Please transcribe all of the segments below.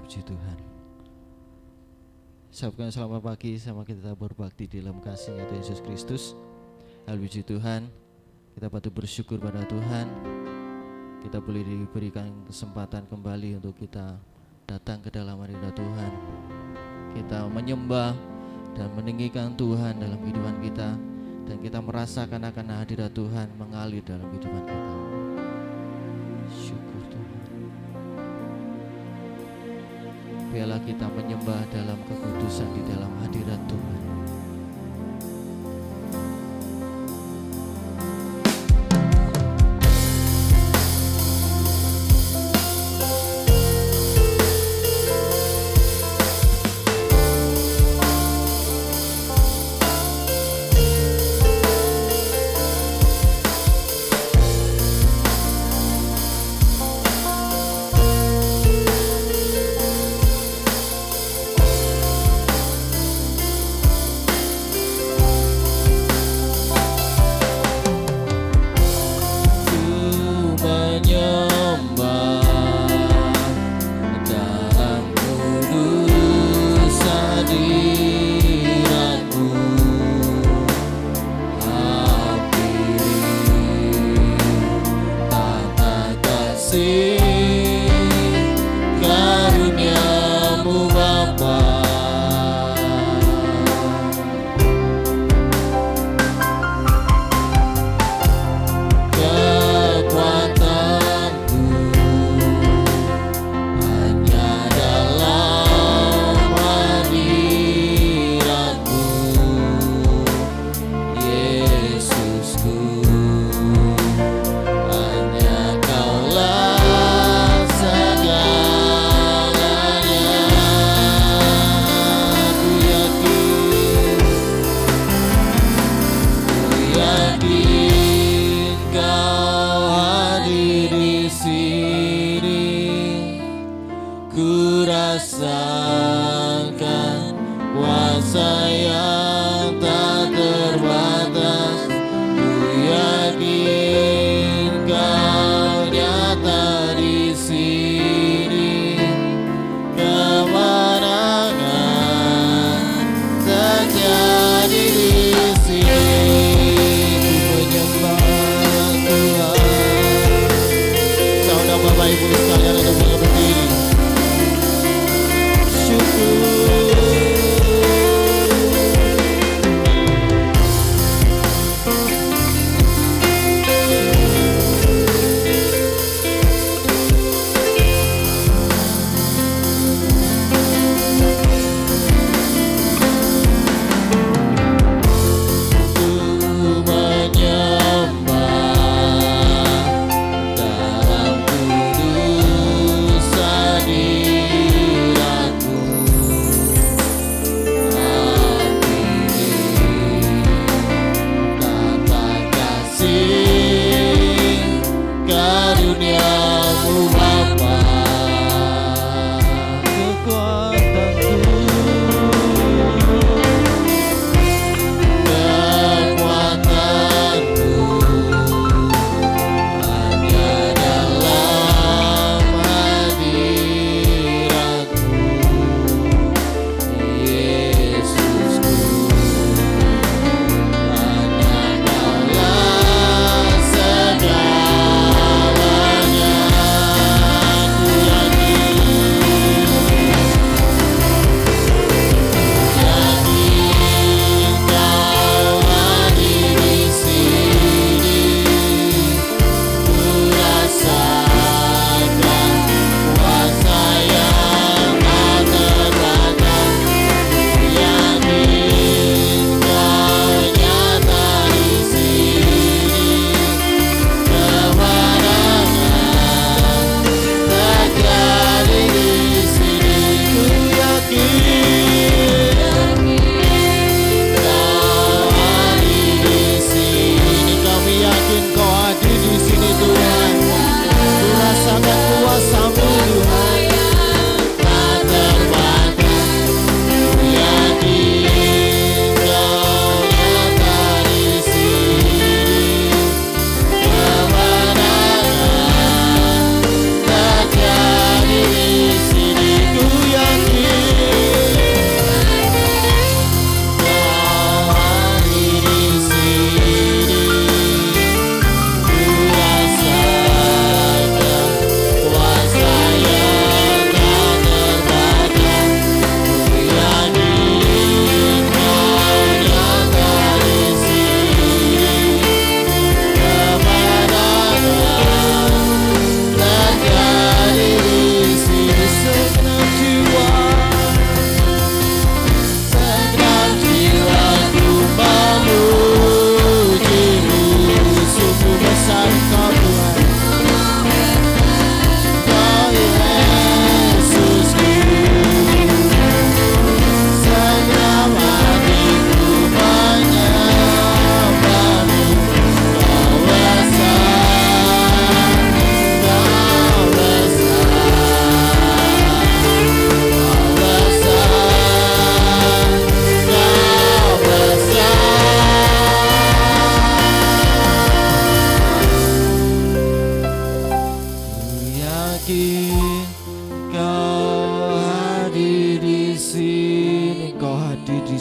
Puji Tuhan. Sahabatkan selamat pagi, sama kita berbakti di dalam kasih-Nya Tuhan Yesus Kristus. Puji Tuhan, kita patut bersyukur pada Tuhan. Kita boleh diberikan kesempatan kembali untuk kita datang ke dalam hadirat Tuhan. Kita menyembah dan meninggikan Tuhan dalam kehidupan kita, dan kita merasakan akan hadirat Tuhan mengalir dalam kehidupan kita. Syukur Tuhan. Biarlah kita menyembah dalam kekudusan di dalam hadirat Tuhan. Syukur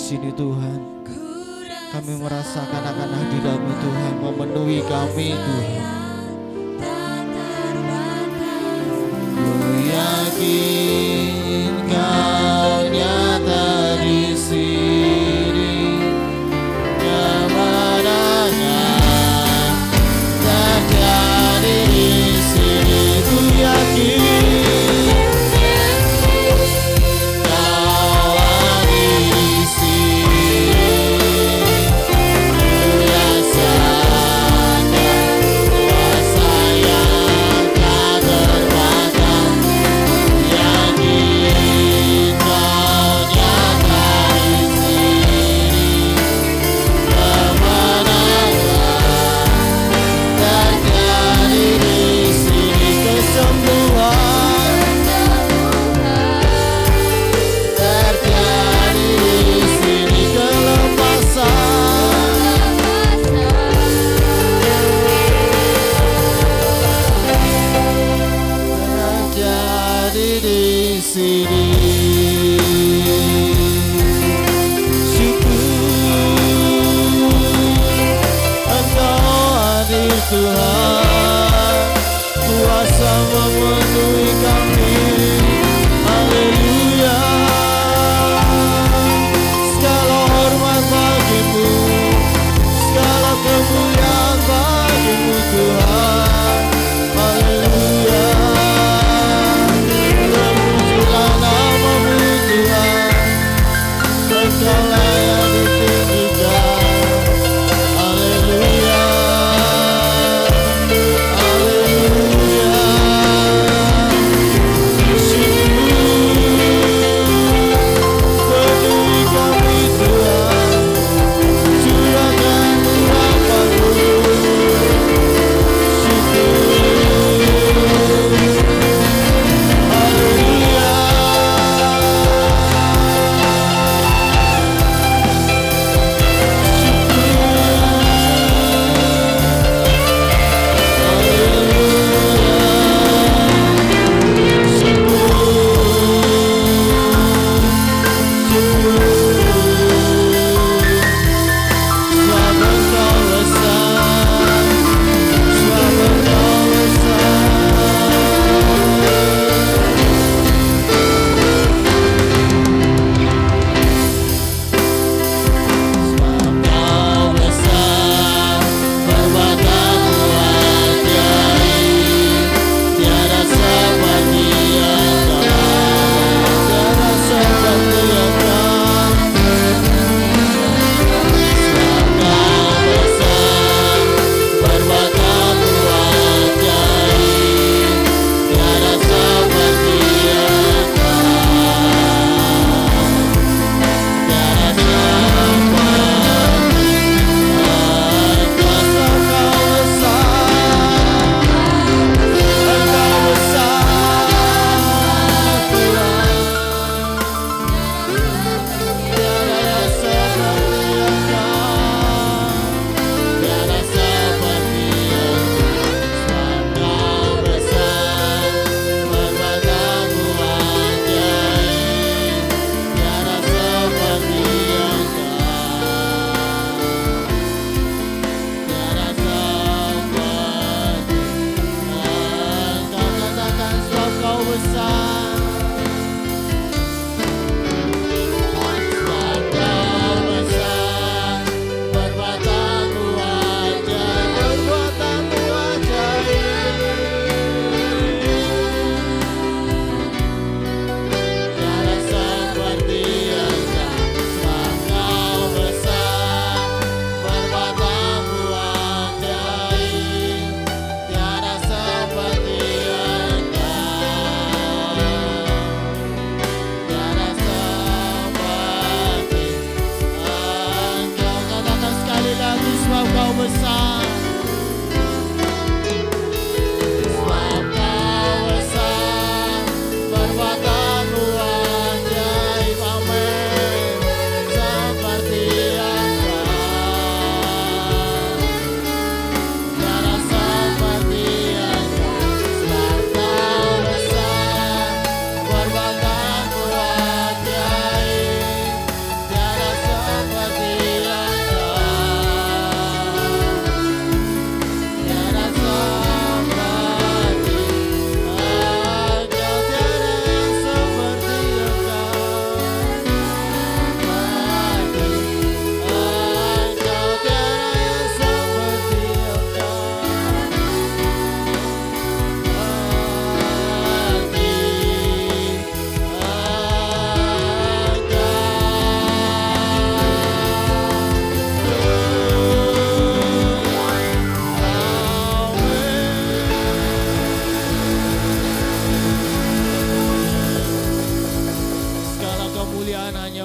sini Tuhan. Kami merasakan akan hadirat-Mu Tuhan, memenuhi kami Tuhan. Ku yakin Kau nyata di sini, kemenangan terjadi di sini. Ku yakin Tuhan, kuasa memenuhi kami. Haleluya. Segala hormat bagi-Mu, segala kemuliaan bagi-Mu Tuhan. Haleluya. Terpujilah nama-Mu Tuhan, Engkaulah yang ditinggikan. Haleluya.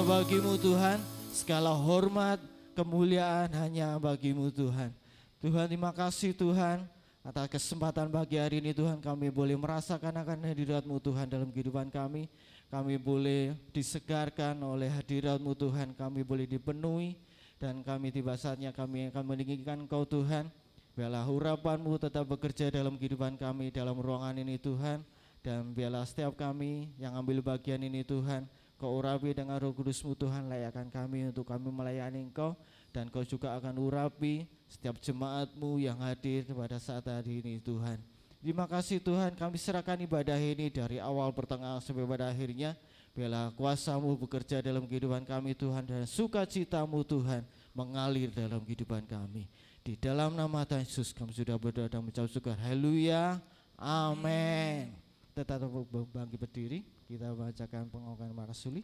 hanya bagi-Mu Tuhan, segala hormat, kemuliaan hanya bagi-Mu Tuhan. Tuhan, terima kasih Tuhan atas kesempatan pagi hari ini Tuhan, kami boleh merasakan akan hadirat-Mu Tuhan dalam kehidupan kami. Kami boleh disegarkan oleh hadirat-Mu Tuhan, kami boleh dipenuhi, dan kami tiba saatnya kami akan meninggikan Engkau Tuhan. Biarlah urapan-Mu tetap bekerja dalam kehidupan kami dalam ruangan ini Tuhan, dan biarlah setiap kami yang ambil bagian ini Tuhan, Kau urapi dengan Roh Kudus-Mu Tuhan, layakkan kami untuk kami melayani Engkau, dan Kau juga akan urapi setiap jemaat-Mu yang hadir pada saat hari ini Tuhan. Terima kasih Tuhan, kami serahkan ibadah ini dari awal pertengahan sampai pada akhirnya. Biarlah kuasa-Mu bekerja dalam kehidupan kami Tuhan, dan sukacita-Mu Tuhan mengalir dalam kehidupan kami. Di dalam nama Tuhan Yesus kami sudah berdoa dan mengucap syukur. Haleluya, amin. Tetap bangkit berdiri, kita bacakan pengakuan Rasuli.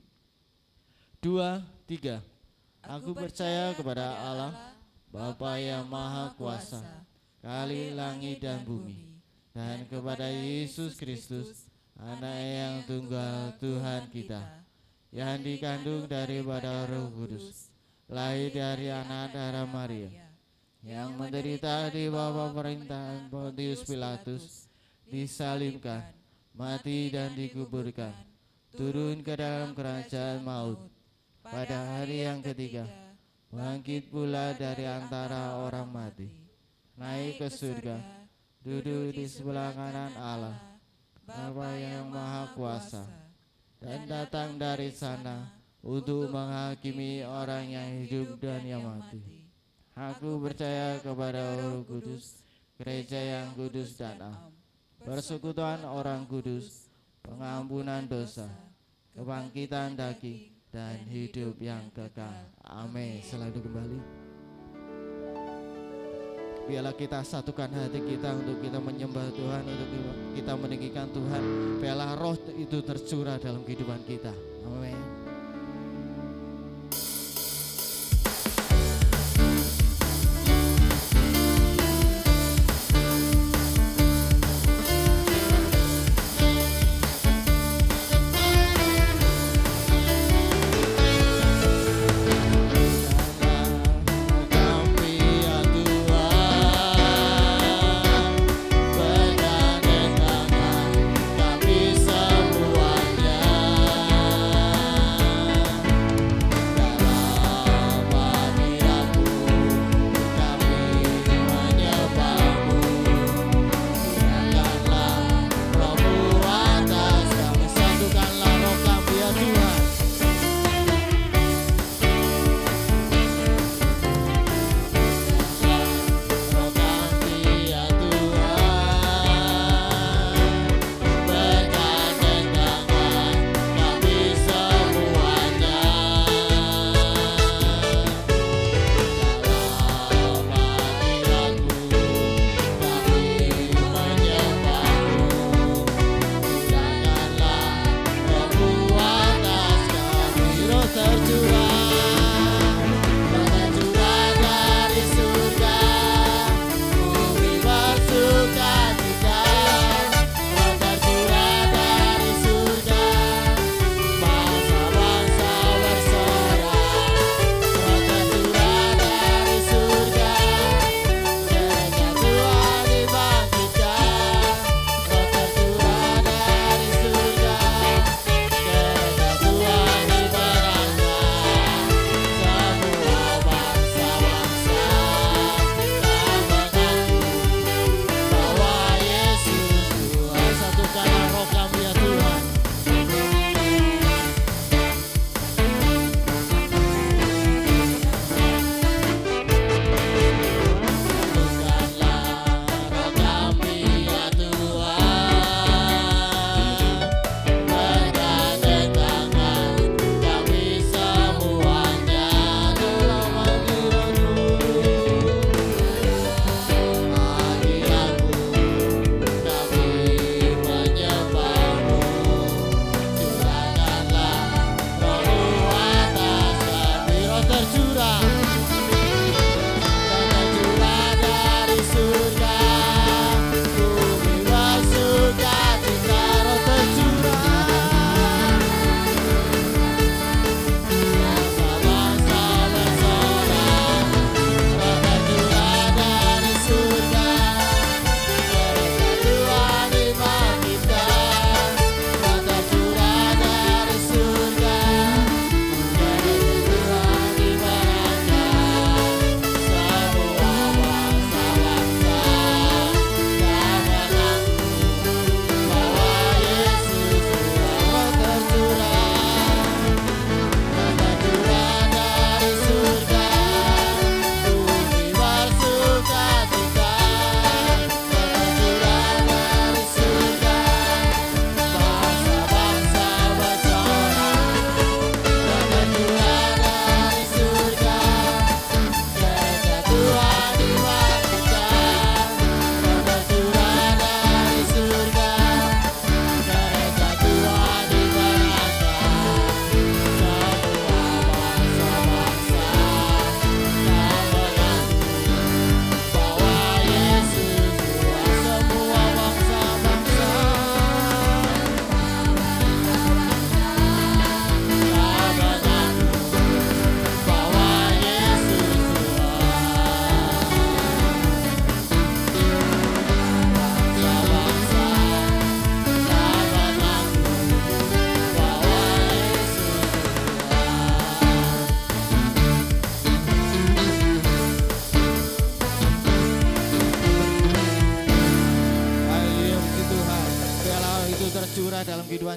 2, 3. Aku percaya kepada Allah, Bapa yang Maha Kuasa, Kali langit dan bumi, dan kepada Yesus Kristus, Anak yang tunggal Tuhan kita, yang dikandung daripada Roh Kudus, lahir dari anak darah Maria, yang menderita di bawah pemerintahan Pontius Pilatus, disalibkan, mati dan dikuburkan, turun ke dalam kerajaan maut, pada hari yang ketiga bangkit pula dari antara orang mati, naik ke surga, duduk di sebelah kanan Allah Bapa yang Maha Kuasa, dan datang dari sana untuk menghakimi orang yang hidup dan yang mati. Aku percaya kepada Roh Kudus, gereja yang kudus dan am, persekutuan orang kudus, pengampunan dosa, kebangkitan daging, dan hidup yang kekal. Amin. Selalu kembali. Biarlah kita satukan hati kita untuk kita menyembah Tuhan, untuk kita meninggikan Tuhan. Biarlah roh itu tercurah dalam kehidupan kita. Amin. Semuanya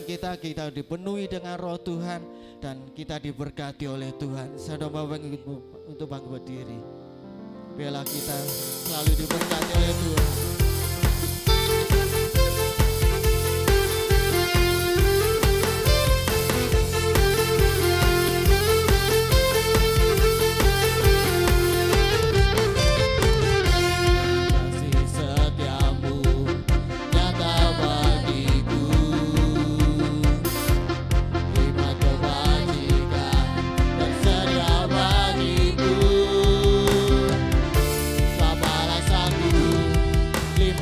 kehidupan kita dipenuhi dengan roh Tuhan, dan kita diberkati oleh Tuhan. Saya mau untuk bangkit berdiri. Biarlah kita selalu diberkati oleh Tuhan. Lima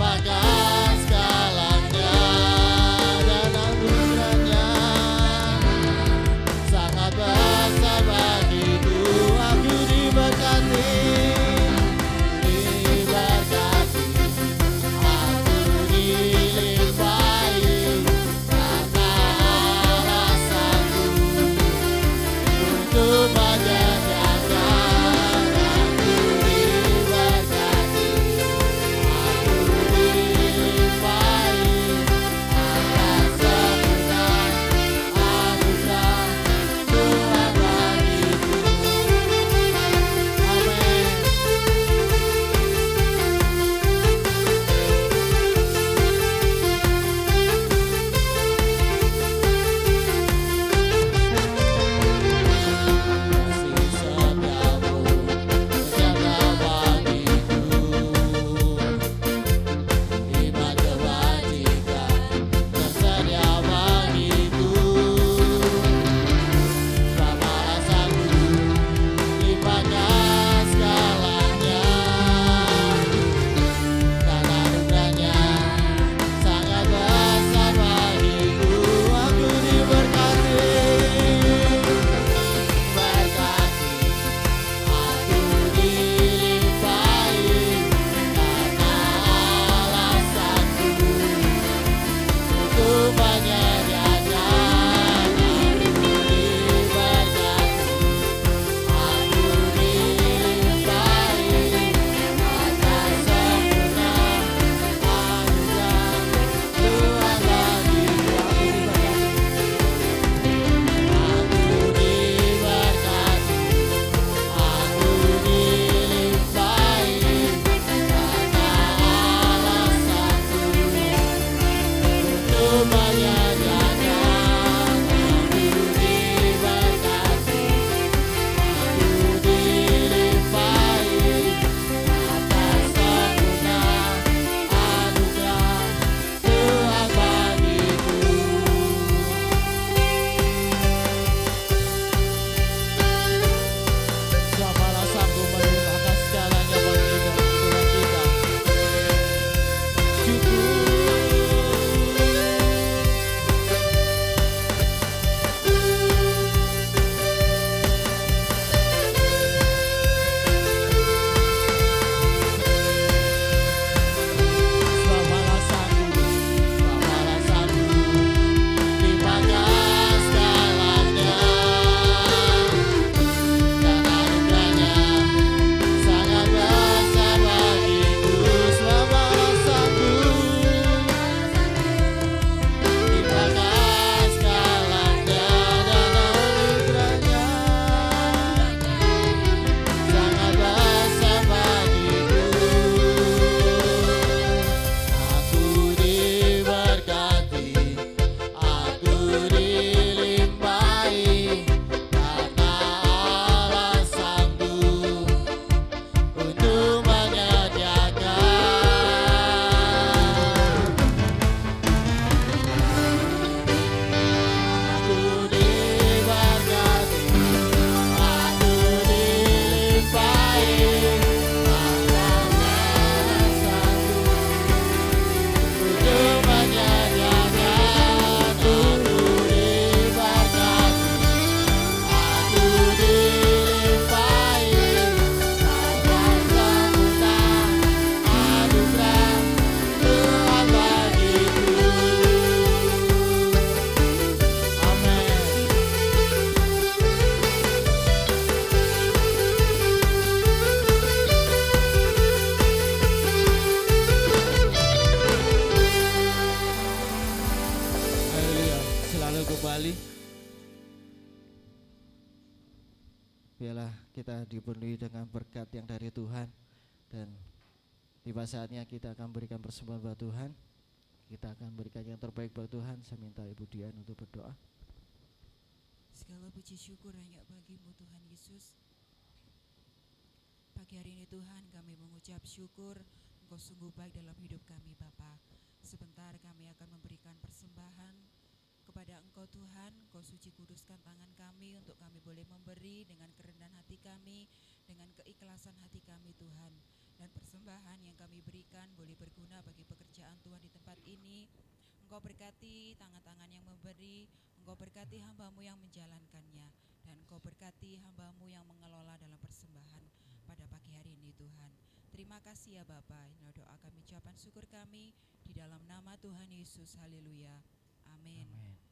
biarlah kita dipenuhi dengan berkat yang dari Tuhan, dan tiba saatnya kita akan berikan persembahan buat Tuhan. Kita akan berikan yang terbaik buat Tuhan. Saya minta Ibu Dian untuk berdoa. Segala puji syukur hanya bagimu Tuhan Yesus. Pagi hari ini Tuhan, kami mengucap syukur Engkau sungguh baik dalam hidup kami Bapa. Sebentar kami akan memberikan persembahan kepada Engkau Tuhan. Engkau suci kuduskan tangan kami untuk kami boleh memberi dengan kerendahan hati kami, dengan keikhlasan hati kami Tuhan. Dan persembahan yang kami berikan boleh berguna bagi pekerjaan Tuhan di tempat ini. Engkau berkati tangan-tangan yang memberi, Engkau berkati hamba-Mu yang menjalankannya, dan Engkau berkati hamba-Mu yang mengelola dalam persembahan pada pagi hari ini Tuhan. Terima kasih ya Bapa. Inilah doa kami, ucapan syukur kami di dalam nama Tuhan Yesus. Haleluya. Amin. Amin.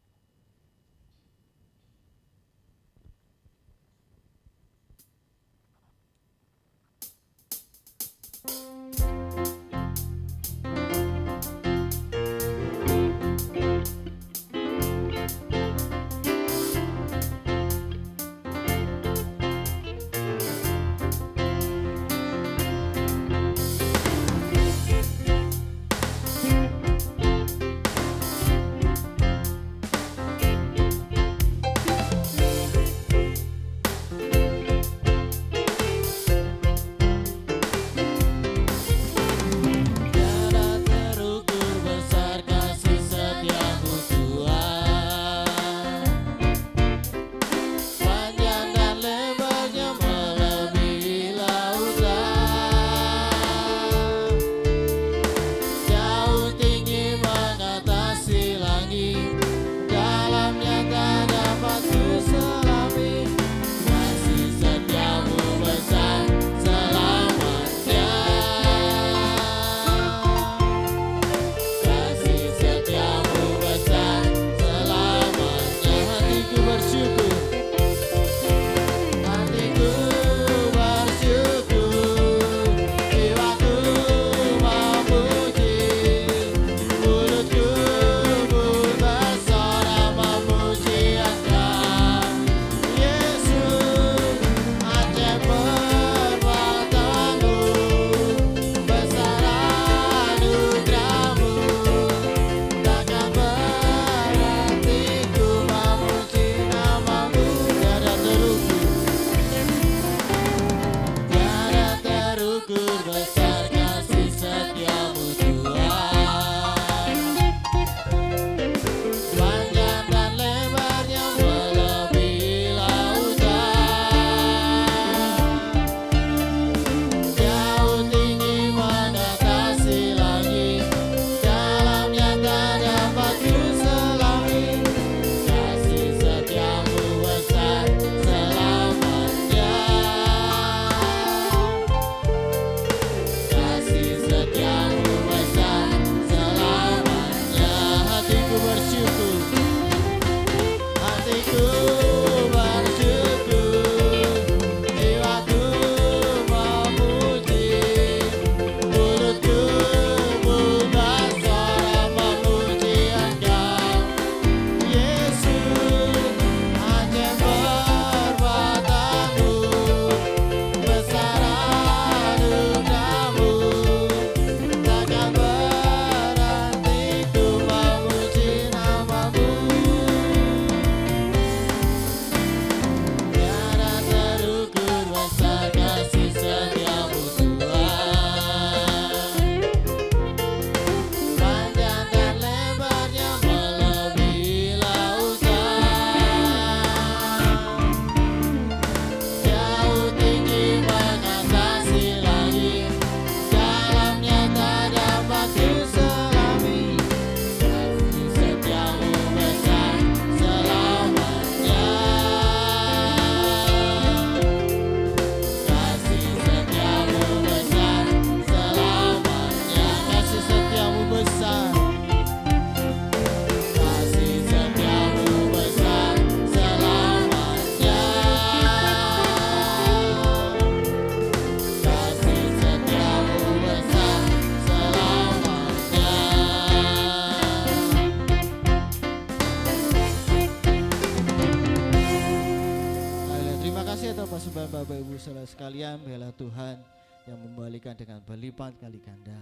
persembahan Bapak Ibu saudara sekalian, biarlah Tuhan yang membalikan dengan berlipat kali ganda.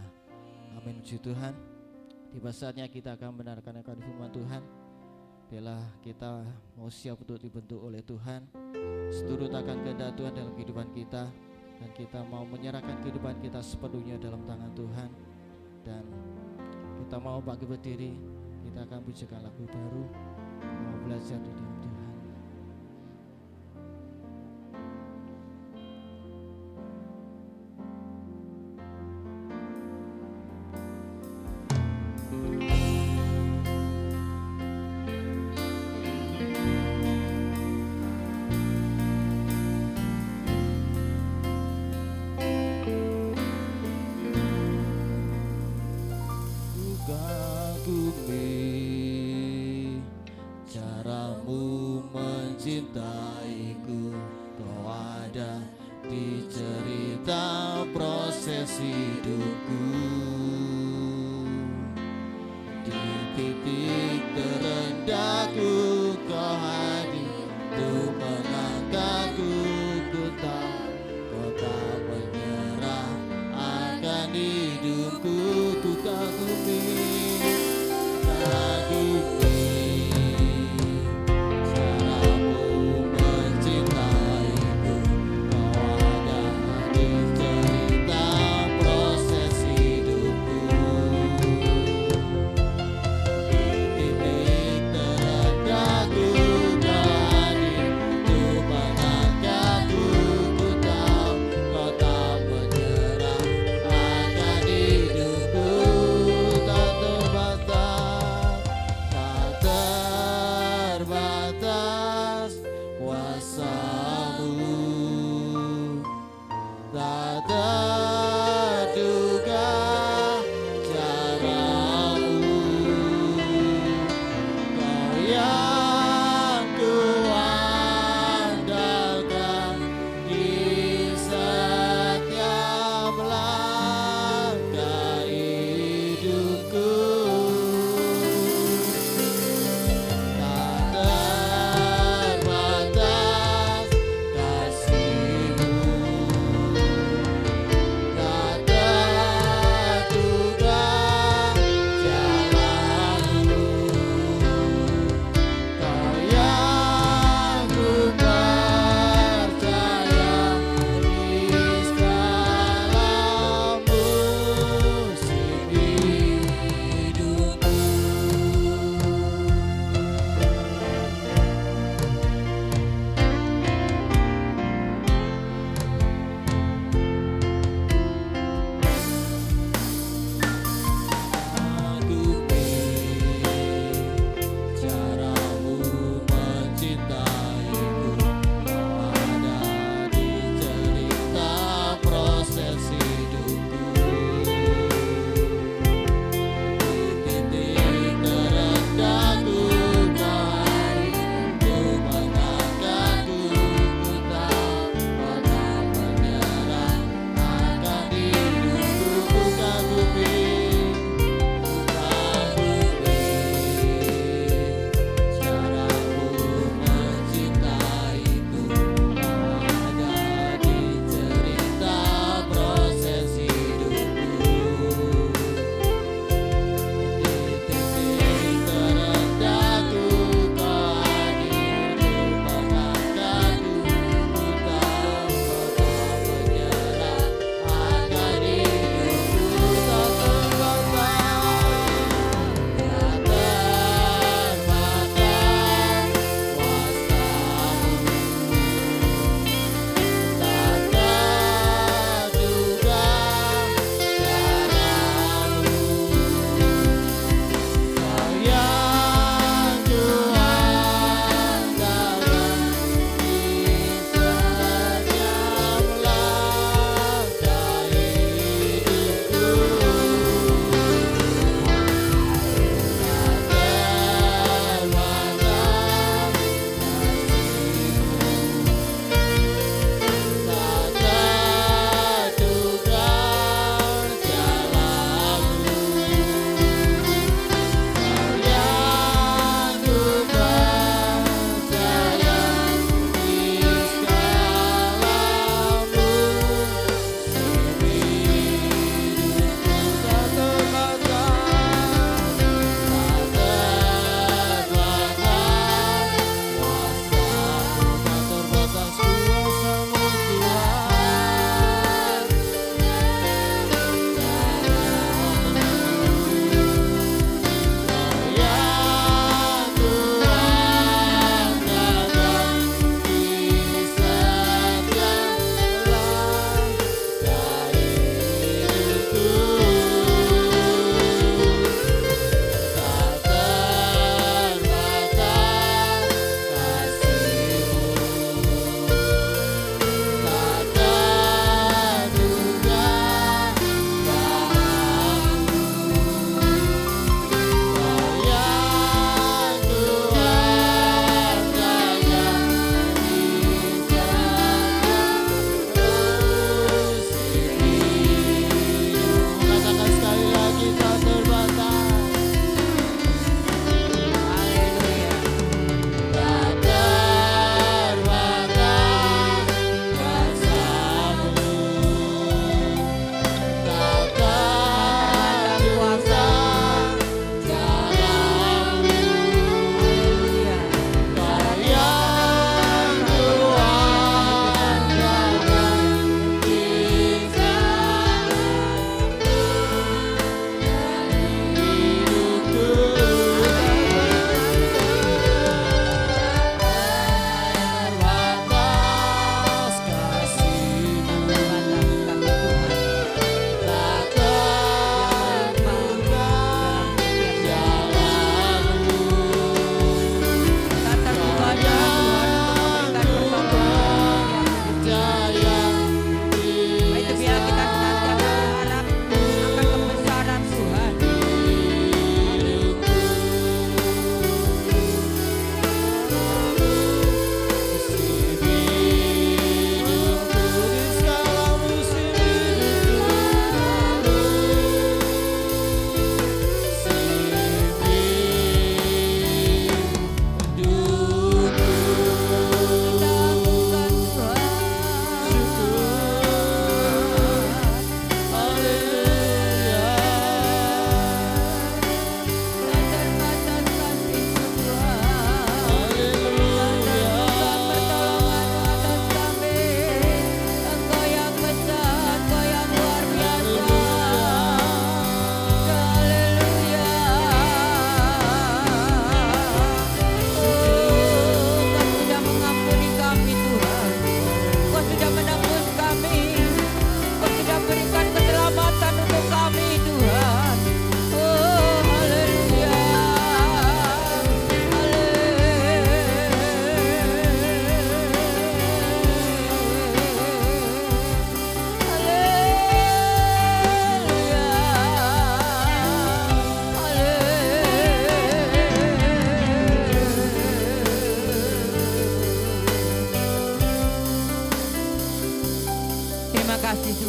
Amin, puji Tuhan. Tiba saatnya kita akan mendengarkan firman Tuhan. Biarlah kita mau siap untuk dibentuk oleh Tuhan, seturut akan kehendak Tuhan dalam kehidupan kita, dan kita mau menyerahkan kehidupan kita sepenuhnya dalam tangan Tuhan. Dan kita mau bangkit berdiri, kita akan pujikan lagu baru, mau belajar di dalam Tuhan. Mencintaiku, kau ada di cerita proses hidupku. Di titik terendahku, kau hadir untuk mengangkatku. Ku tahu kau tak menyerah akan hidupku. Ku kagumi, kagumi. Di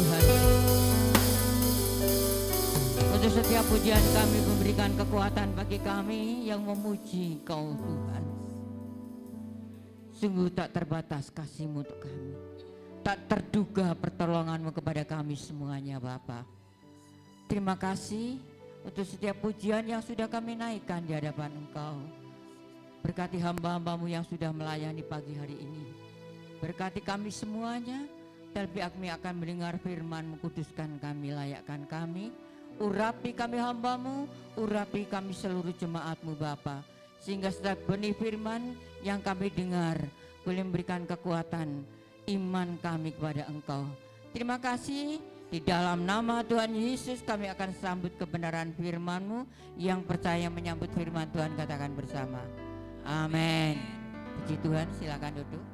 Tuhan. Untuk setiap pujian kami memberikan kekuatan bagi kami yang memuji Kau Tuhan. Sungguh tak terbatas kasih-Mu untuk kami. Tak terduga pertolongan-Mu kepada kami semuanya Bapa. Terima kasih untuk setiap pujian yang sudah kami naikkan di hadapan Engkau. Berkati hamba-hamba-Mu yang sudah melayani pagi hari ini. Berkati kami semuanya, terlebih kami akan mendengar firman-Mu, kuduskan kami, layakkan kami. Urapi kami hamba-Mu, urapi kami seluruh jemaat-Mu Bapa. Sehingga setiap benih firman yang kami dengar boleh memberikan kekuatan iman kami kepada Engkau. Terima kasih. Di dalam nama Tuhan Yesus kami akan sambut kebenaran firman-Mu. Yang percaya menyambut firman Tuhan katakan bersama. Amin. Puji Tuhan, silakan duduk.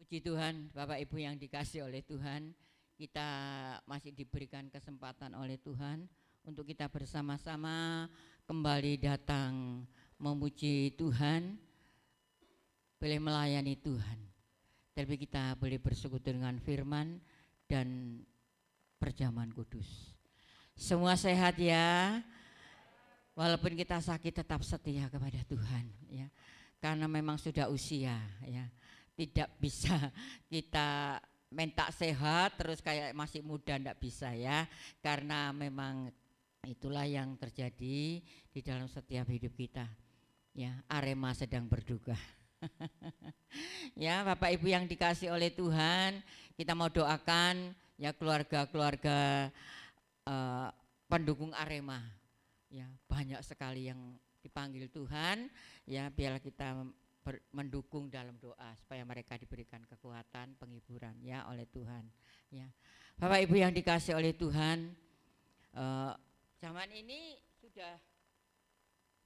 Puji Tuhan, Bapak Ibu yang dikasih oleh Tuhan, kita masih diberikan kesempatan oleh Tuhan untuk kita bersama-sama kembali datang memuji Tuhan, boleh melayani Tuhan. Tapi kita boleh bersekutu dengan firman dan perjamuan kudus. Semua sehat ya, walaupun kita sakit tetap setia kepada Tuhan ya, karena memang sudah usia ya. Tidak bisa kita minta sehat terus kayak masih muda, enggak bisa ya. Karena memang itulah yang terjadi di dalam setiap hidup kita. Ya, Arema sedang berduka. Ya, Bapak Ibu yang dikasih oleh Tuhan, kita mau doakan ya keluarga-keluarga pendukung Arema. Ya, banyak sekali yang dipanggil Tuhan, ya biarlah kita mendukung dalam doa supaya mereka diberikan kekuatan, penghiburan ya oleh Tuhan ya. Bapak Ibu yang dikasih oleh Tuhan, zaman ini sudah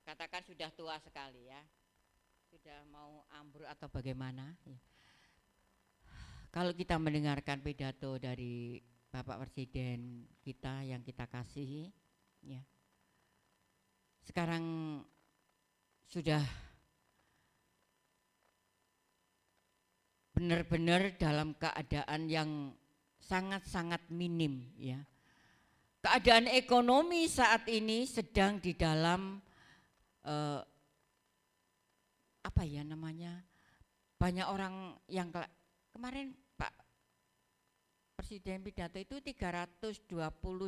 katakan sudah tua sekali ya, sudah mau ambruk atau bagaimana ya. Kalau kita mendengarkan pidato dari Bapak Presiden kita yang kita kasihi ya, sekarang sudah benar-benar dalam keadaan yang sangat-sangat minim ya. Keadaan ekonomi saat ini sedang di dalam apa ya namanya, banyak orang yang kemarin Pak Presiden pidato itu 320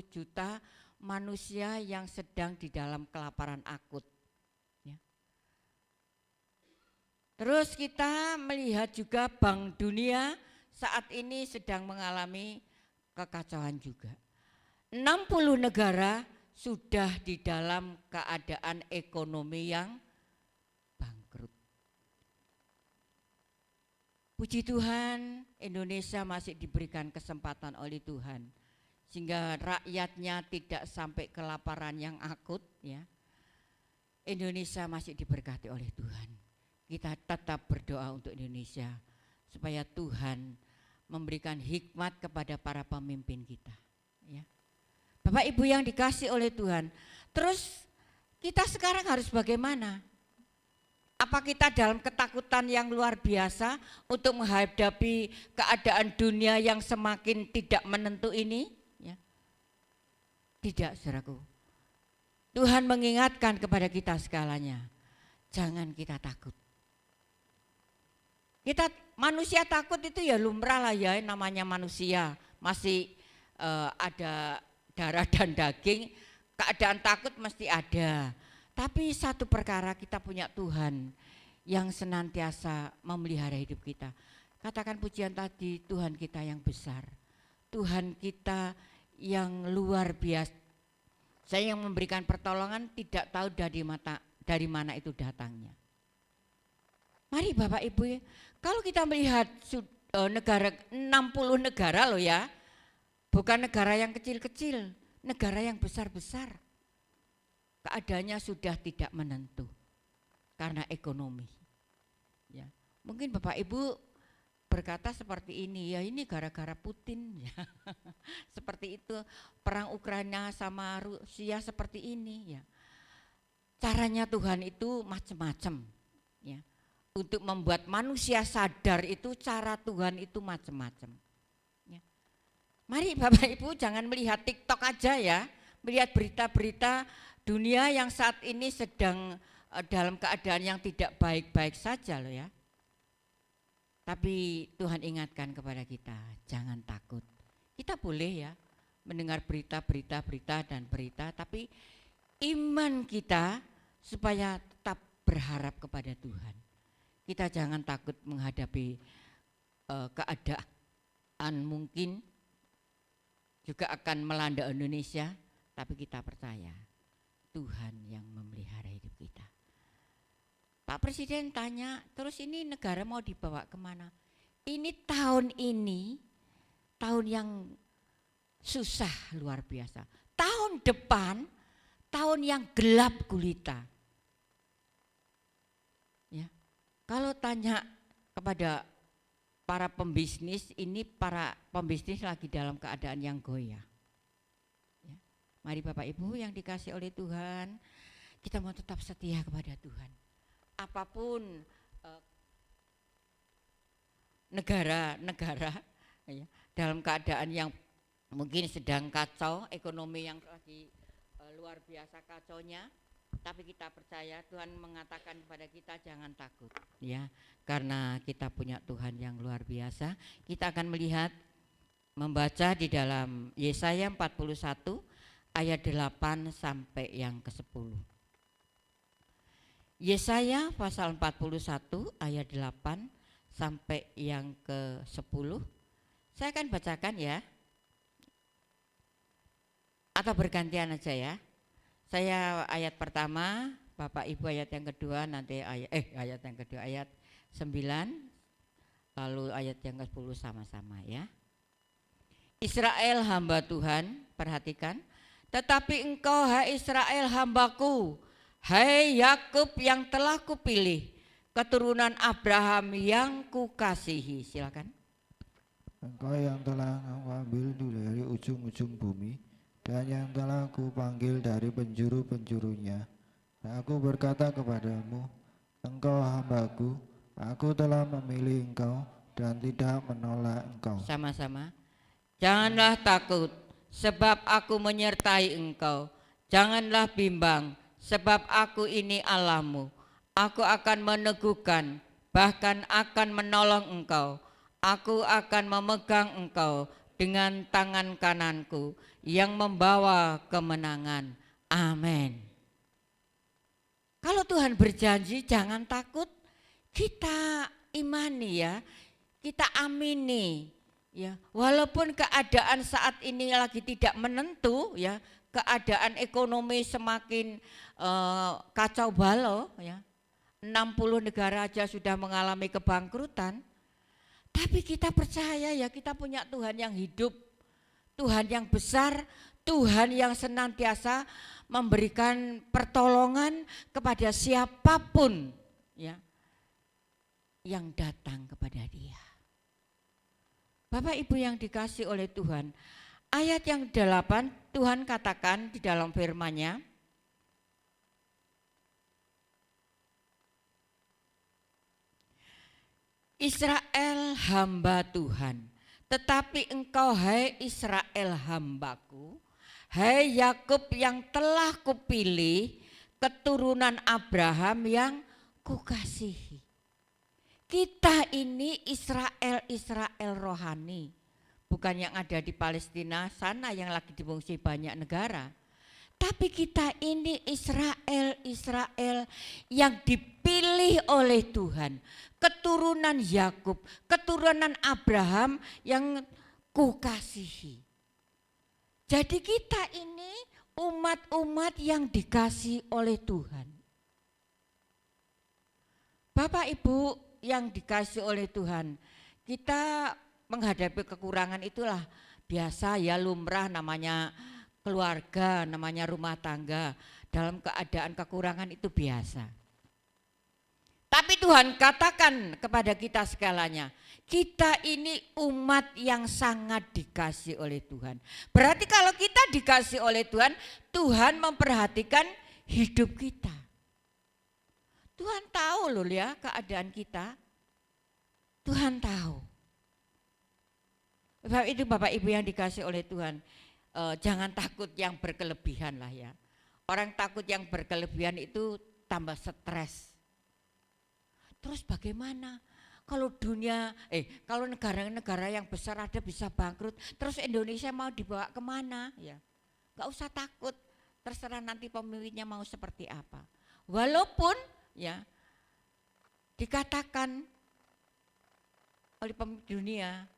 juta manusia yang sedang di dalam kelaparan akut. Terus kita melihat juga Bank Dunia saat ini sedang mengalami kekacauan juga. 60 negara sudah di dalam keadaan ekonomi yang bangkrut. Puji Tuhan, Indonesia masih diberikan kesempatan oleh Tuhan sehingga rakyatnya tidak sampai kelaparan yang akut ya. Indonesia masih diberkati oleh Tuhan. Kita tetap berdoa untuk Indonesia supaya Tuhan memberikan hikmat kepada para pemimpin kita ya. Bapak Ibu yang dikasih oleh Tuhan, terus kita sekarang harus bagaimana? Apa kita dalam ketakutan yang luar biasa untuk menghadapi keadaan dunia yang semakin tidak menentu ini ya? Tidak, saudaraku. Tuhan mengingatkan kepada kita segalanya, jangan kita takut. Kita manusia takut itu ya lumrah lah ya, namanya manusia masih ada darah dan daging, keadaan takut mesti ada. Tapi satu perkara, kita punya Tuhan yang senantiasa memelihara hidup kita. Katakan pujian tadi, Tuhan kita yang besar, Tuhan kita yang luar biasa. Saya yang memberikan pertolongan tidak tahu dari mana itu datangnya. Mari Bapak Ibu, kalau kita melihat negara 60 negara loh ya, bukan negara yang kecil-kecil, negara yang besar-besar. Keadaannya sudah tidak menentu karena ekonomi. Ya, mungkin Bapak Ibu berkata seperti ini, ya ini gara-gara Putin ya. Seperti itu, perang Ukraina sama Rusia seperti ini ya. Caranya Tuhan itu macam-macam ya. Untuk membuat manusia sadar itu cara Tuhan itu macam-macam. Ya. Mari Bapak Ibu jangan melihat TikTok aja ya, melihat berita-berita dunia yang saat ini sedang dalam keadaan yang tidak baik-baik saja loh ya. Tapi Tuhan ingatkan kepada kita, jangan takut. Kita boleh ya mendengar berita, dan berita, tapi iman kita supaya tetap berharap kepada Tuhan. Kita jangan takut menghadapi keadaan mungkin juga akan melanda Indonesia, tapi kita percaya Tuhan yang memelihara hidup kita. Pak Presiden tanya, terus ini negara mau dibawa kemana? Ini tahun yang susah luar biasa. Tahun depan, tahun yang gelap gulita. Ya, kalau tanya kepada para pembisnis, ini para pembisnis lagi dalam keadaan yang goyah. Ya. Mari Bapak Ibu yang dikasih oleh Tuhan, kita mau tetap setia kepada Tuhan. Apapun negara ya, dalam keadaan yang mungkin sedang kacau, ekonomi yang lagi luar biasa kacaunya, tapi kita percaya Tuhan mengatakan kepada kita jangan takut ya, karena kita punya Tuhan yang luar biasa. Kita akan melihat, membaca di dalam Yesaya 41 ayat 8 sampai yang ke-10. Yesaya pasal 41 ayat 8 sampai yang ke-10. Saya akan bacakan ya. Atau bergantian aja ya. Saya ayat pertama, Bapak Ibu ayat yang kedua, nanti ayat yang kedua ayat 9, lalu ayat yang ke-10 sama-sama ya. Israel hamba Tuhan, perhatikan. Tetapi engkau hai Israel hambaku, hai Yakub yang telah kupilih, keturunan Abraham yang kukasihi. Silakan. Engkau yang telah mengambil dari ujung-ujung bumi, dan yang telah kupanggil dari penjuru-penjurunya. Dan aku berkata kepadamu, engkau hambaku, aku telah memilih engkau dan tidak menolak engkau. Sama-sama. Janganlah takut, sebab aku menyertai engkau. Janganlah bimbang, sebab aku ini Allahmu. Aku akan meneguhkan, bahkan akan menolong engkau. Aku akan memegang engkau dengan tangan kananku yang membawa kemenangan. Amin. Kalau Tuhan berjanji jangan takut, kita imani ya, kita amini ya. Walaupun keadaan saat ini lagi tidak menentu ya, keadaan ekonomi semakin kacau balau ya. 60 negara aja sudah mengalami kebangkrutan. Tapi kita percaya ya, kita punya Tuhan yang hidup, Tuhan yang besar, Tuhan yang senantiasa memberikan pertolongan kepada siapapun ya yang datang kepada Dia. Bapak Ibu yang dikasih oleh Tuhan, ayat yang 8 Tuhan katakan di dalam firman-Nya, Israel hamba Tuhan, tetapi engkau hai Israel hambaku, hai Yakub yang telah kupilih, keturunan Abraham yang kukasihi. Kita ini Israel rohani, bukan yang ada di Palestina sana yang lagi difungsi banyak negara. Tapi kita ini Israel yang dipilih oleh Tuhan, keturunan Yakub, keturunan Abraham yang kukasihi. Jadi kita ini umat-umat yang dikasih oleh Tuhan. Bapak Ibu yang dikasih oleh Tuhan, kita menghadapi kekurangan itulah biasa ya, lumrah, namanya keluarga, namanya rumah tangga, dalam keadaan kekurangan itu biasa. Tapi Tuhan katakan kepada kita segalanya, kita ini umat yang sangat dikasih oleh Tuhan. Berarti kalau kita dikasih oleh Tuhan, Tuhan memperhatikan hidup kita. Tuhan tahu loh ya keadaan kita. Tuhan tahu. Sebab itu Bapak Ibu yang dikasih oleh Tuhan, jangan takut yang berkelebihan lah ya. Orang takut yang berkelebihan itu tambah stres. Terus bagaimana kalau kalau negara-negara yang besar ada bisa bangkrut, terus Indonesia mau dibawa kemana? Ya, nggak usah takut, terserah nanti pemimpinnya mau seperti apa. Walaupun ya dikatakan oleh pemimpin dunia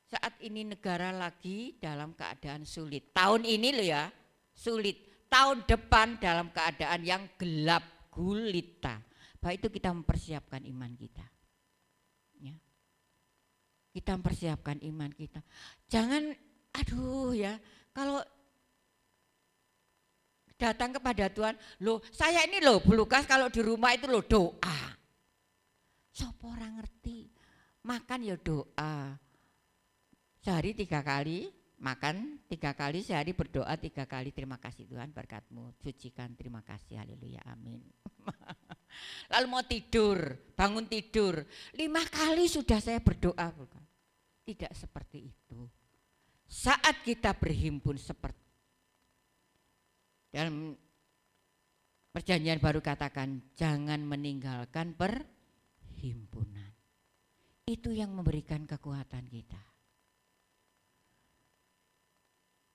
saat ini negara lagi dalam keadaan sulit. Tahun ini loh ya sulit, tahun depan dalam keadaan yang gelap gulita. Bahwa itu kita mempersiapkan iman kita. Ya. Kita mempersiapkan iman kita. Jangan kalau datang kepada Tuhan, loh saya ini loh Bu Lukas kalau di rumah itu loh doa. Sopo orang ngerti, makan ya doa. Sehari 3 kali, makan 3 kali, sehari berdoa 3 kali. Terima kasih Tuhan berkat-Mu, sucikan, terima kasih, haleluya, amin. Lalu mau tidur, bangun tidur, 5 kali sudah saya berdoa, bukan? Tidak seperti itu. Saat kita berhimpun seperti dalam perjanjian baru katakan, jangan meninggalkan perhimpunan. Itu yang memberikan kekuatan kita.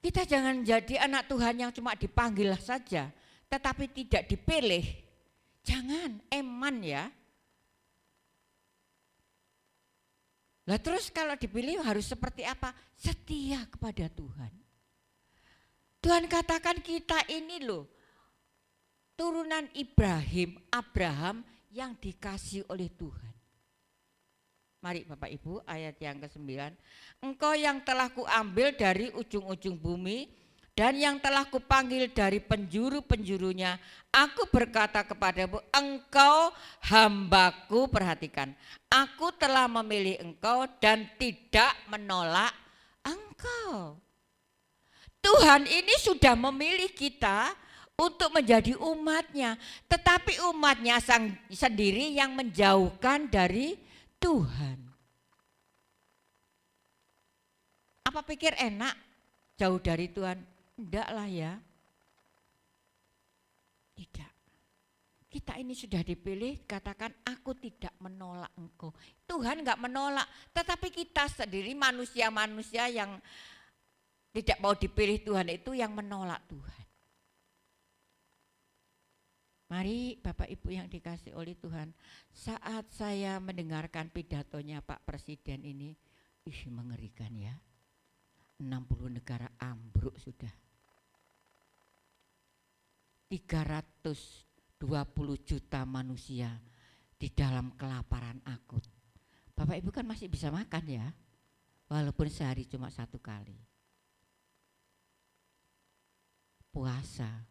Kita jangan jadi anak Tuhan yang cuma dipanggil saja, tetapi tidak dipilih. Jangan, eman ya. Lah terus kalau dipilih harus seperti apa? Setia kepada Tuhan. Tuhan katakan kita ini loh, turunan Abraham yang dikasih oleh Tuhan. Mari Bapak Ibu, ayat yang ke-9. Engkau yang telah kuambil dari ujung-ujung bumi dan yang telah kupanggil dari penjuru-penjurunya, aku berkata kepadamu, engkau hambaku, perhatikan, aku telah memilih engkau dan tidak menolak engkau. Tuhan ini sudah memilih kita untuk menjadi umatnya, tetapi umatnya sendiri yang menjauhkan dari Tuhan. Apa pikir enak jauh dari Tuhan? Enggak lah ya. Tidak. Kita ini sudah dipilih, katakan aku tidak menolak engkau. Tuhan enggak menolak, tetapi kita sendiri manusia-manusia yang tidak mau dipilih Tuhan itu yang menolak Tuhan. Mari Bapak Ibu yang dikasih oleh Tuhan, saat saya mendengarkan pidatonya Pak Presiden ini, mengerikan ya. 60 negara ambruk sudah. 320 juta manusia di dalam kelaparan akut. Bapak Ibu kan masih bisa makan ya, walaupun sehari cuma 1 kali. Puasa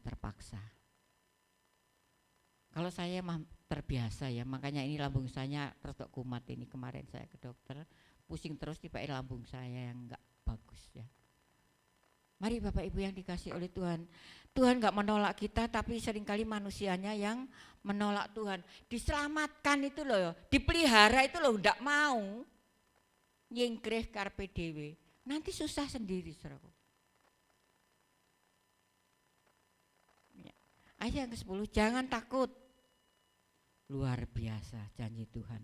terpaksa. Kalau saya terbiasa ya, makanya ini lambung saya tertok kumat ini, kemarin saya ke dokter, pusing terus tiba-tiba lambung saya yang enggak bagus ya. Mari Bapak Ibu yang dikasih oleh Tuhan, Tuhan enggak menolak kita, tapi seringkali manusianya yang menolak Tuhan. Diselamatkan itu loh, dipelihara itu loh enggak mau. Nyingkrih karpe dewe, nanti susah sendiri saudara. Ayat yang ke-10, jangan takut. Luar biasa janji Tuhan.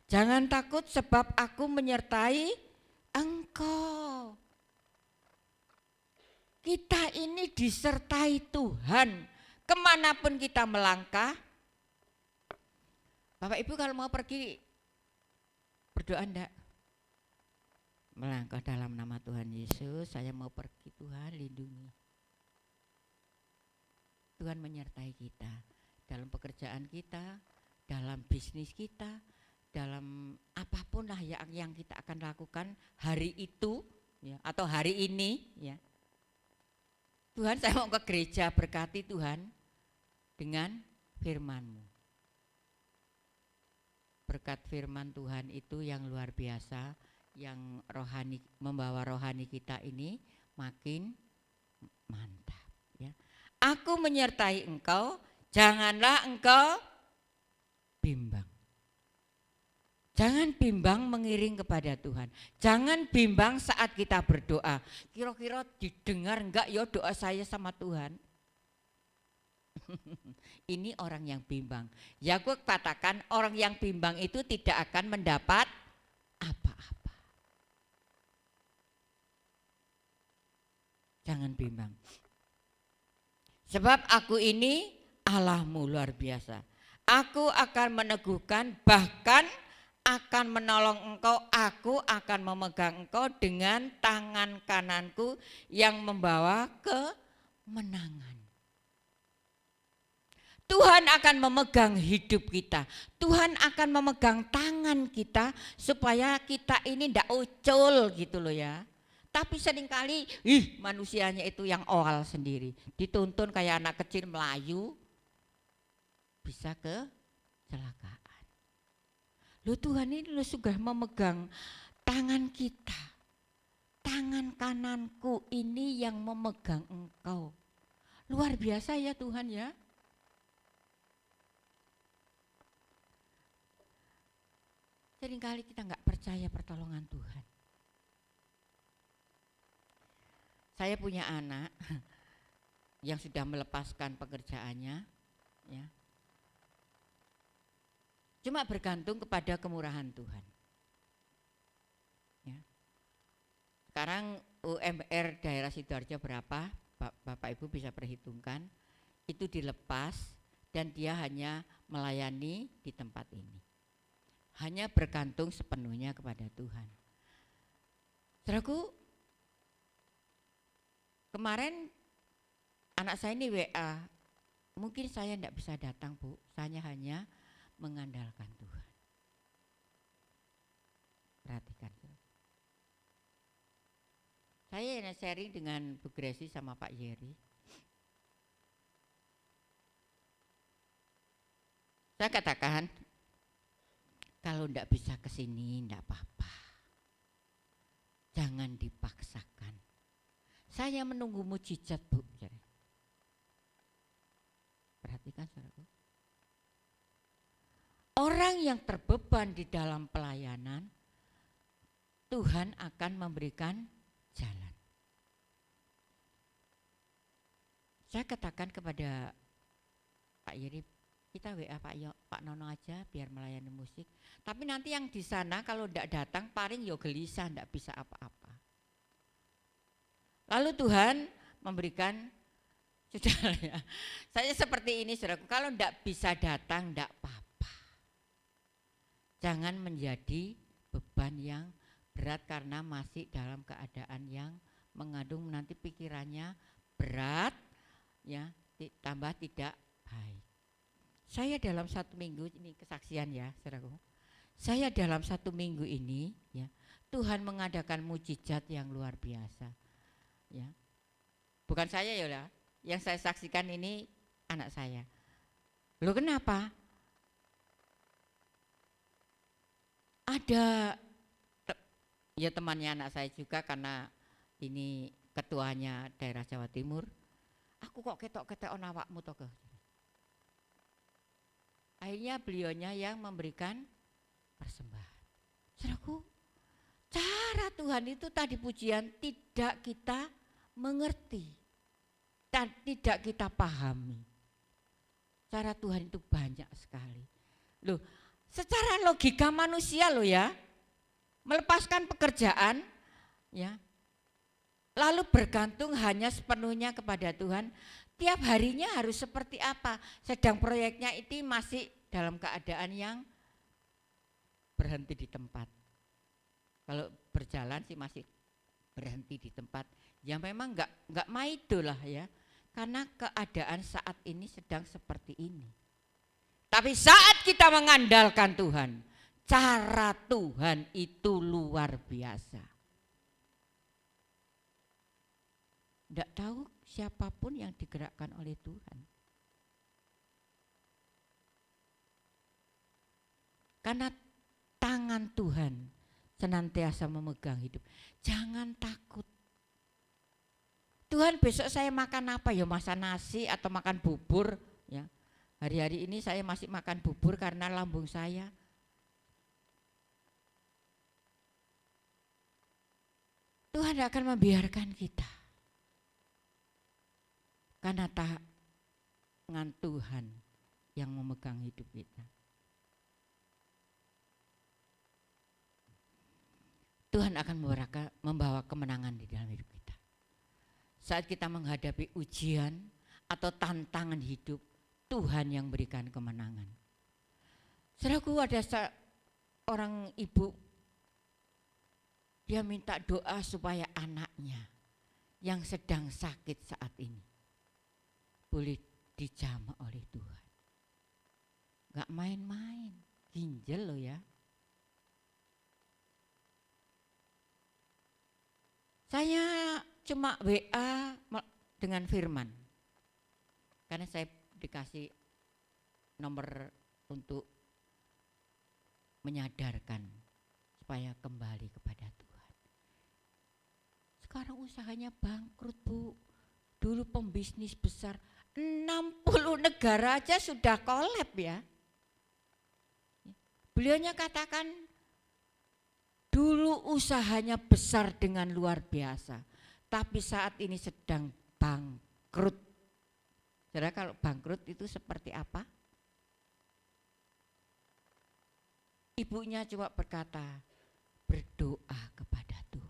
Jangan takut sebab aku menyertai engkau. Kita ini disertai Tuhan. Kemanapun kita melangkah. Bapak Ibu kalau mau pergi, berdoa enggak? Melangkah dalam nama Tuhan Yesus, saya mau pergi, Tuhan lindungi. Tuhan menyertai kita dalam pekerjaan kita, dalam bisnis kita, dalam apapun lah yang kita akan lakukan hari itu ya, atau hari ini ya. Tuhan, saya mau ke gereja, berkati Tuhan dengan firman-Mu. berkat firman Tuhan itu yang luar biasa, yang rohani, membawa rohani kita ini makin mantap ya. Aku menyertai engkau, janganlah engkau bimbang. Jangan bimbang mengiring kepada Tuhan. Jangan bimbang saat kita berdoa. Kira-kira didengar enggak ya doa saya sama Tuhan? Ini orang yang bimbang. Yakub katakan orang yang bimbang itu tidak akan mendapat apa-apa. Jangan bimbang. Sebab aku ini Allahmu luar biasa. Aku akan meneguhkan, bahkan akan menolong engkau. Aku akan memegang engkau dengan tangan kananku yang membawa kemenangan. Tuhan akan memegang hidup kita. Tuhan akan memegang tangan kita supaya kita ini tidak ucul gitu loh ya. Tapi seringkali manusianya itu yang oal sendiri. Dituntun kayak anak kecil melayu, bisa kecelakaan. Loh Tuhan ini lo sudah memegang tangan kita. Tangan kananku ini yang memegang engkau. Luar biasa ya Tuhan ya. Seringkali kita nggak percaya pertolongan Tuhan. Saya punya anak yang sudah melepaskan pekerjaannya, ya. Cuma bergantung kepada kemurahan Tuhan. Ya. Sekarang UMR daerah Sidoarjo berapa? Bapak Ibu bisa perhitungkan. Itu dilepas dan dia hanya melayani di tempat ini. Hanya bergantung sepenuhnya kepada Tuhan. Saudaraku, kemarin anak saya ini WA, mungkin saya tidak bisa datang Bu, saya hanya mengandalkan Tuhan. Perhatikan. Saya sharing dengan Bu Gresi sama Pak Yeri. Saya katakan, kalau tidak bisa ke sini tidak apa-apa. Jangan dipaksakan. Saya menunggu mujizat Bu. Perhatikan saudaraku. Orang yang terbeban di dalam pelayanan, Tuhan akan memberikan jalan. Saya katakan kepada Pak Yeri, kita WA Pak Nono aja biar melayani musik. Tapi nanti yang di sana kalau tidak datang paling yo gelisah, tidak bisa apa-apa. Lalu Tuhan memberikan, sudah ya, saya seperti ini saudaraku, kalau tidak bisa datang tidak apa-apa. Jangan menjadi beban yang berat karena masih dalam keadaan yang mengandung nanti pikirannya berat, ya, tambah tidak baik. Saya dalam 1 minggu ini kesaksian ya, saudaraku. Saya dalam 1 minggu ini, ya, Tuhan mengadakan mujizat yang luar biasa. Ya, bukan saya ya, yang saya saksikan ini anak saya. Loh kenapa? Ada ya temannya anak saya juga karena ini ketuanya daerah Jawa Timur. Aku kok ketok-ketok awakmu to ke. Akhirnya beliaunya yang memberikan persembahan. Saudaraku, cara Tuhan itu tadi pujian tidak kita mengerti dan tidak kita pahami. Cara Tuhan itu banyak sekali. Loh, secara logika manusia loh ya, melepaskan pekerjaan, ya, lalu bergantung hanya sepenuhnya kepada Tuhan. Tiap harinya harus seperti apa? Sedang proyeknya itu masih dalam keadaan yang berhenti di tempat. Kalau berjalan sih masih berhenti di tempat. Ya memang enggak maido lah ya, karena keadaan saat ini sedang seperti ini. Tapi saat kita mengandalkan Tuhan, cara Tuhan itu luar biasa. Tidak tahu siapapun yang digerakkan oleh Tuhan. Karena tangan Tuhan senantiasa memegang hidup. Jangan takut. Tuhan, besok saya makan apa ya, masak nasi atau makan bubur ya. Hari-hari ini saya masih makan bubur karena lambung saya. Tuhan tidak akan membiarkan kita. Karena tangan Tuhan yang memegang hidup kita. Tuhan akan membawa kemenangan di dalam hidup kita. Saat kita menghadapi ujian atau tantangan hidup, Tuhan yang berikan kemenangan. Saudaraku, ada seorang ibu, dia minta doa supaya anaknya yang sedang sakit saat ini boleh dijamah oleh Tuhan. Gak main-main, ginjal loh ya. Saya cuma WA dengan Firman. Karena saya dikasih nomor untuk menyadarkan supaya kembali kepada Tuhan. Sekarang usahanya bangkrut, Bu. Dulu pembisnis besar, 60 negara aja sudah kolab ya. Beliaunya katakan dulu usahanya besar dengan luar biasa, tapi saat ini sedang bangkrut. Saudara, kalau bangkrut itu seperti apa? Ibunya coba berkata, berdoa kepada Tuhan.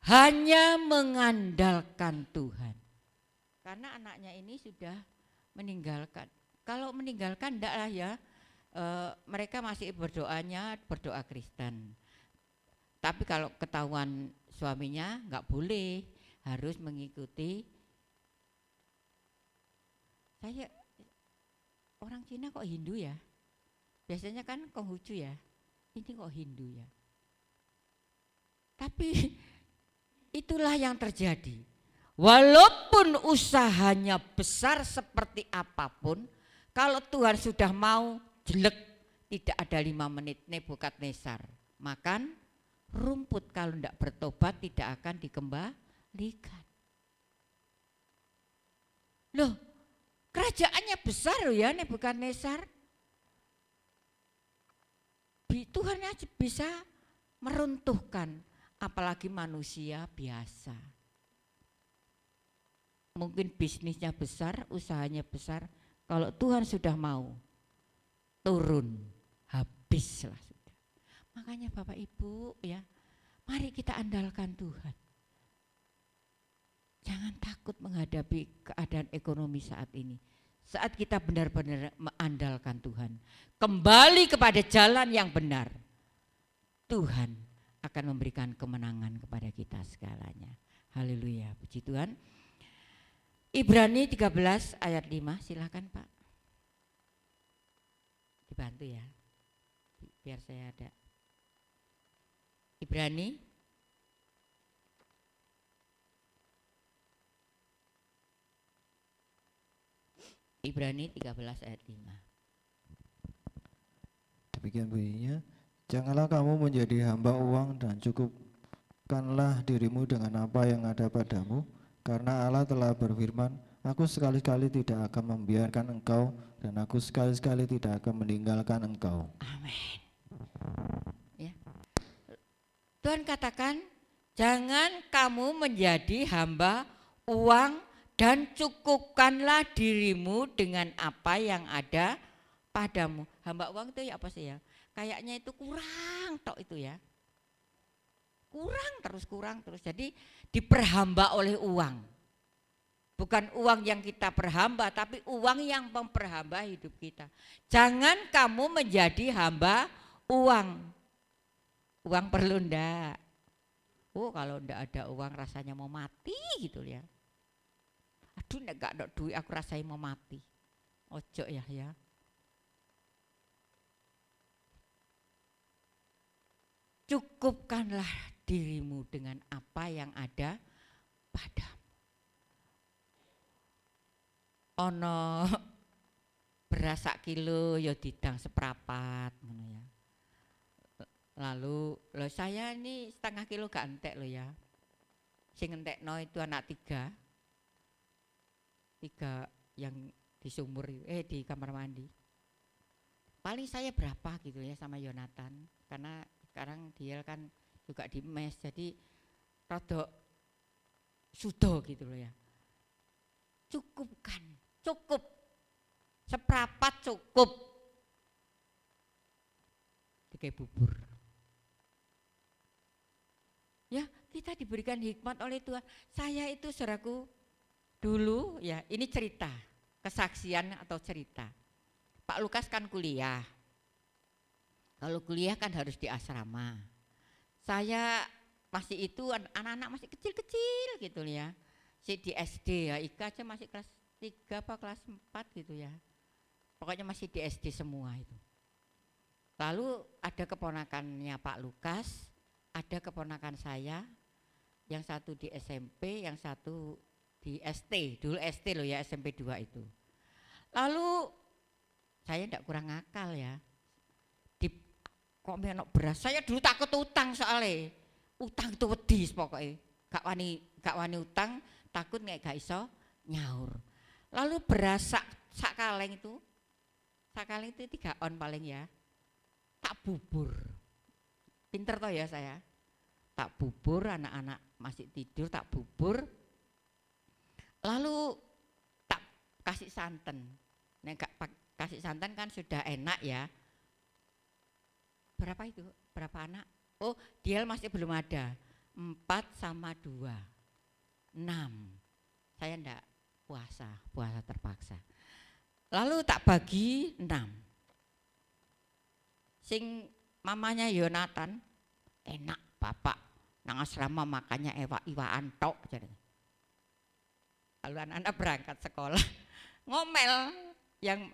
Hanya mengandalkan Tuhan. Karena anaknya ini sudah meninggalkan. Kalau meninggalkan enggak lah ya, mereka masih berdoa Kristen. Tapi kalau ketahuan suaminya enggak boleh, harus mengikuti. Saya orang Cina kok Hindu ya? Biasanya kan Konghucu ya, ini kok Hindu ya. Tapi itulah yang terjadi. Walaupun usahanya besar seperti apapun, kalau Tuhan sudah mau jelek, tidak ada 5 menit Nebukadnezar makan rumput, kalau tidak bertobat tidak akan dikembalikan. Loh, kerajaannya besar loh ya Nebukadnezar. Tuhan aja bisa meruntuhkan, apalagi manusia biasa. Mungkin bisnisnya besar, usahanya besar, kalau Tuhan sudah mau turun, habislah sudah. Makanya Bapak Ibu ya, mari kita andalkan Tuhan. Jangan takut menghadapi keadaan ekonomi saat ini. Saat kita benar-benar mengandalkan Tuhan, kembali kepada jalan yang benar, Tuhan akan memberikan kemenangan kepada kita segalanya. Haleluya, puji Tuhan. Ibrani 13 ayat 5, silakan Pak. Dibantu ya, biar saya ada. Ibrani Ibrani 13 ayat 5. Demikian bunyinya, janganlah kamu menjadi hamba uang dan cukupkanlah dirimu dengan apa yang ada padamu, karena Allah telah berfirman, aku sekali-kali tidak akan membiarkan engkau dan aku sekali-kali tidak akan meninggalkan engkau. Amin. Ya. Tuhan katakan, jangan kamu menjadi hamba uang dan cukupkanlah dirimu dengan apa yang ada padamu. Hamba uang itu ya apa sih ya? Kayaknya itu kurang tok itu ya. Kurang terus. Jadi diperhamba oleh uang. Bukan uang yang kita perhamba, tapi uang yang memperhamba hidup kita. Jangan kamu menjadi hamba uang. Uang perlu ndak? Oh, kalau ndak ada uang rasanya mau mati gitu ya. Aduh, nek gak ada duit aku rasanya mau mati. Ojo ya. Cukupkanlah dirimu dengan apa yang ada padamu. Ono beras 1 kilo ya didang seprapat ngono ya. Lalu saya ini 1/2 kilo gak entek loh ya. Sing entekno itu anak 3 yang di sumur di kamar mandi. Paling saya berapa gitu ya sama Yonatan, karena sekarang dia kan juga di mes, jadi rada sudo gitu loh ya. Cukup seprapat cukup dikai bubur ya. Kita diberikan hikmat oleh Tuhan. Saya itu saudaraku dulu ya, ini cerita kesaksian atau cerita. Pak Lukas kan kuliah, kalau kuliah kan harus di asrama. Saya masih itu anak-anak masih kecil-kecil gitu ya, di SD ya. Ika aja masih kelas 3 apa kelas 4 gitu ya. Pokoknya masih di SD semua itu. Lalu ada keponakannya Pak Lukas, ada keponakan saya, yang satu di SMP, yang satu di ST, dulu ST loh ya, SMP 2 itu. Lalu saya tidak kurang akal ya, kok menok beras, saya dulu takut utang soalnya, utang itu wedis pokoknya, gak wani utang, takut gak iso nyaur. Lalu beras sak kaleng itu 3 on paling ya, tak bubur, pinter toh ya saya, tak bubur, anak-anak masih tidur tak bubur, lalu tak kasih santan. Nek kasih santan kan sudah enak ya. Berapa itu? Berapa anak? Oh, dia masih belum ada. 4 sama 2. 6. Saya enggak puasa terpaksa. Lalu tak bagi 6. Sing mamanya Yonatan, enak bapak nang asrama makannya iwaan tok. Lalu anak-anak berangkat sekolah ngomel, yang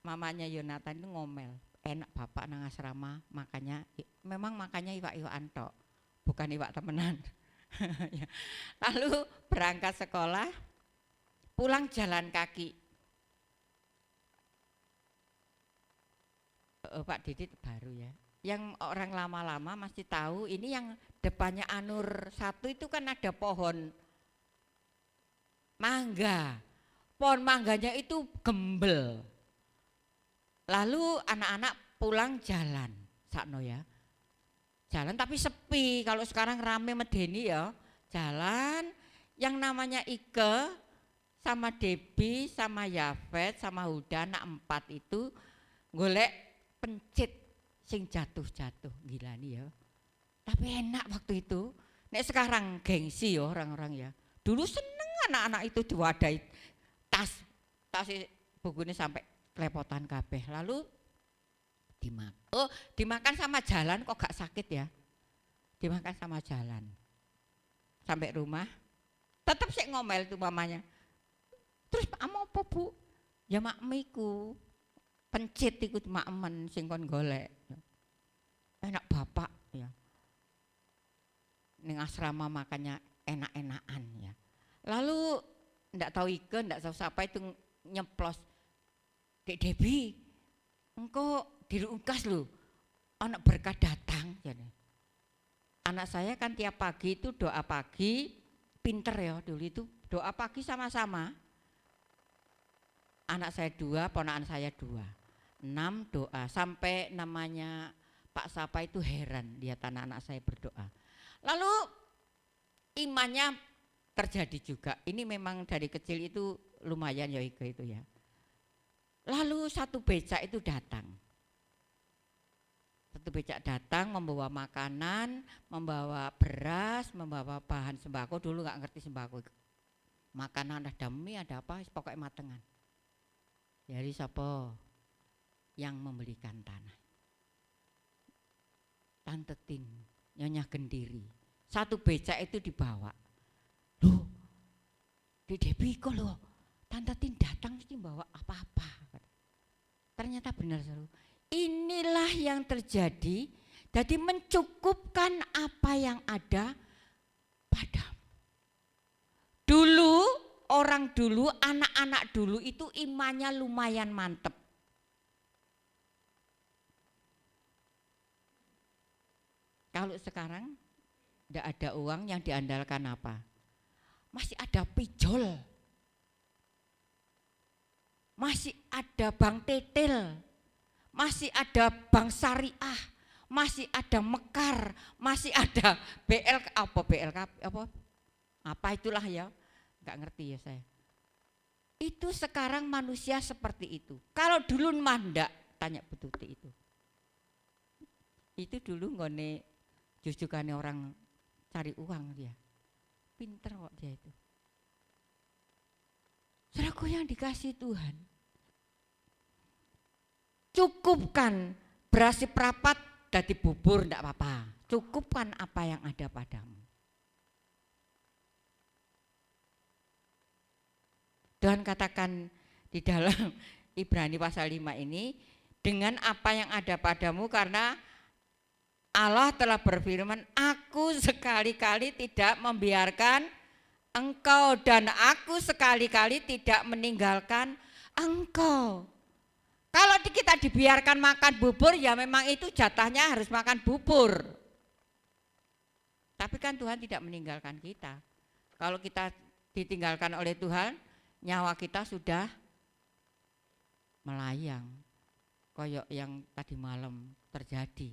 mamanya Yonatan itu ngomel, enak bapak nang asrama makannya, memang makannya iwak-iwakan tok, bukan iwak temenan. Lalu berangkat sekolah, pulang jalan kaki. Pak Didit baru ya, yang orang lama-lama masih tahu, ini yang depannya Anur 1 itu kan ada pohon mangga. Pohon mangganya itu gembel. Lalu anak-anak pulang jalan, sakno ya. Jalan tapi sepi, kalau sekarang rame medeni ya. Jalan yang namanya Ike sama Debi sama Yafet sama Huda, anak 4 itu golek pencit sing jatuh-jatuh, gila nih ya. Tapi enak waktu itu. Nek sekarang gengsi ya orang-orang ya. Dulu seneng anak-anak itu diwadahi tas bukunya sampai kelepotan kabeh. Lalu dimakan sama jalan, kok gak sakit ya. Dimakan sama jalan. Sampai rumah tetap sih ngomel tuh mamanya. Terus mau apa bu? Ya makmiku pencit ikut makmen sing kon golek. Enak bapak ya. Ning asrama makannya enak-enakan ya. Lalu ndak tahu Ike, ndak tahu siapa itu nyeplos, Dek Debi, engkau diungkas loh, anak berkah datang. Jadi. Anak saya kan tiap pagi itu doa pagi, pinter ya dulu itu, doa pagi sama-sama. Anak saya 2, ponakan saya 2, 6 doa, sampai namanya Pak Sapa itu heran lihat anak-anak saya berdoa. Lalu imannya terjadi juga. Ini memang dari kecil itu lumayan ya Ike itu ya. Lalu satu becak itu datang. Satu becak datang membawa makanan, membawa beras, membawa bahan sembako. Dulu nggak ngerti sembako. Makanan ada mie, ada apa, pokoknya matengan. Dari siapa yang membelikan tanah? Tante Tin, Nyonya Gendiri. Satu becak itu dibawa. Loh, di Debi kok loh, Tante Tin datang mesti bawa apa-apa. Ternyata benar seru. Inilah yang terjadi, jadi mencukupkan apa yang ada padamu. Dulu, orang dulu, anak-anak dulu itu imannya lumayan mantep. Kalau sekarang tidak ada uang, yang diandalkan apa? Masih ada pijol, masih ada bank tetel, masih ada bank syariah, masih ada Mekar, masih ada BLK apa itulah ya, nggak ngerti ya saya. Itu sekarang manusia seperti itu. Kalau dulu manda, tanya Bututi itu. Itu dulu ngone jujukannya orang cari uang dia. Pinter kok dia itu. Saudaraku yang dikasih Tuhan, cukupkan berasi perapat dadi bubur ndak apa-apa. Cukupkan apa yang ada padamu. Tuhan katakan di dalam Ibrani pasal 5 ini, dengan apa yang ada padamu, karena Allah telah berfirman, aku sekali-kali tidak membiarkan engkau dan aku sekali-kali tidak meninggalkan engkau. Kalau kita dibiarkan makan bubur, ya memang itu jatahnya harus makan bubur. Tapi kan Tuhan tidak meninggalkan kita. Kalau kita ditinggalkan oleh Tuhan, nyawa kita sudah melayang. Koyok yang tadi malam terjadi.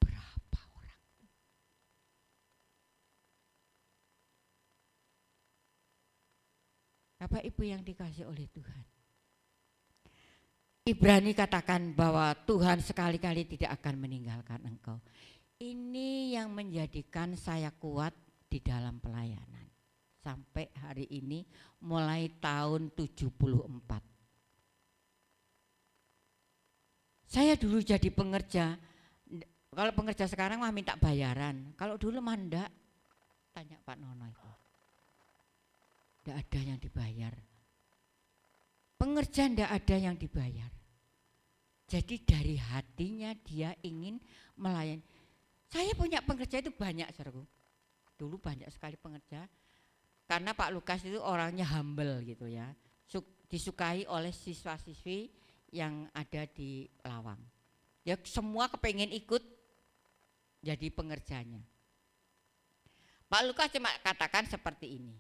Berapa orang? Bapak Ibu yang dikasih oleh Tuhan. Ibrani katakan bahwa Tuhan sekali-kali tidak akan meninggalkan engkau. Ini yang menjadikan saya kuat di dalam pelayanan. Sampai hari ini mulai tahun 74. Saya dulu jadi pengerja. Kalau pengerja sekarang mah minta bayaran. Kalau dulu manda, tanya Pak Nono itu. Tidak ada yang dibayar. Pengerja tidak ada yang dibayar. Jadi dari hatinya dia ingin melayani. Saya punya pengerja itu banyak, saudaraku. Dulu banyak sekali pengerja. Karena Pak Lukas itu orangnya humble gitu ya. Disukai oleh siswa-siswi yang ada di Lawang. Ya semua kepengen ikut jadi pengerjanya. Pak Lukas cuma katakan seperti ini.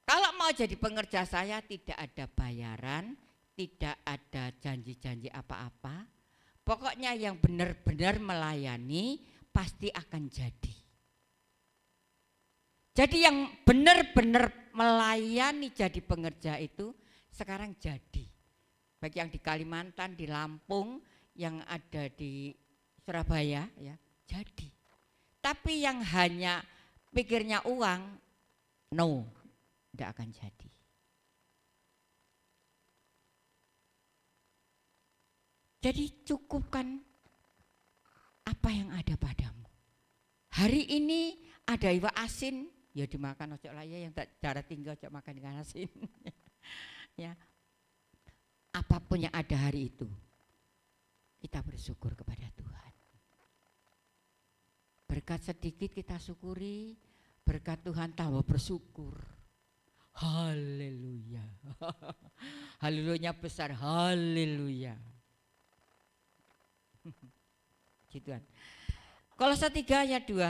Kalau mau jadi pengerja saya tidak ada bayaran, tidak ada janji-janji apa-apa. Pokoknya yang benar-benar melayani pasti akan jadi. Jadi yang benar-benar melayani jadi pengerja itu sekarang jadi. Baik yang di Kalimantan, di Lampung, yang ada di Surabaya ya, jadi. Tapi yang hanya pikirnya uang, no, tidak akan jadi. Jadi cukupkan apa yang ada padamu. Hari ini ada iwak asin, ya dimakan ojo laya, yang darah tinggi ojo makan ikan asin. Ya, apapun yang ada hari itu, kita bersyukur kepada Tuhan. Berkat sedikit kita syukuri, berkat Tuhan tambah bersyukur. Haleluya. Haleluya besar, haleluya. Gituan. Kolose 3 ayat 2.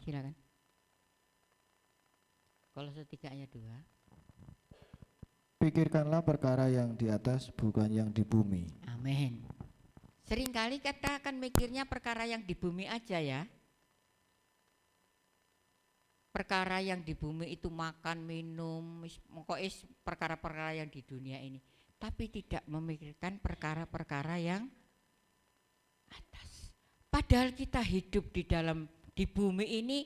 Silakan. Kolose 3 ayat 2. Pikirkanlah perkara yang di atas, bukan yang di bumi. Amin. Seringkali kita akan mikirnya perkara yang di bumi aja ya. Perkara yang di bumi itu makan, minum, pokoknya perkara-perkara yang di dunia ini. Tapi tidak memikirkan perkara-perkara yang atas. Padahal kita hidup di bumi ini,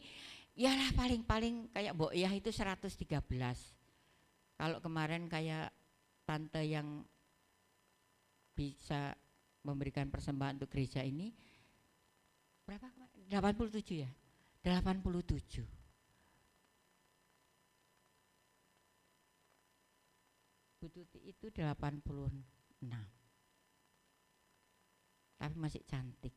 yalah paling-paling kayak Mbok Yah itu 113. Kalau kemarin kayak tante yang bisa memberikan persembahan untuk gereja ini, berapa? 87 ya? 87. Bu Tuti itu 86. Tapi masih cantik.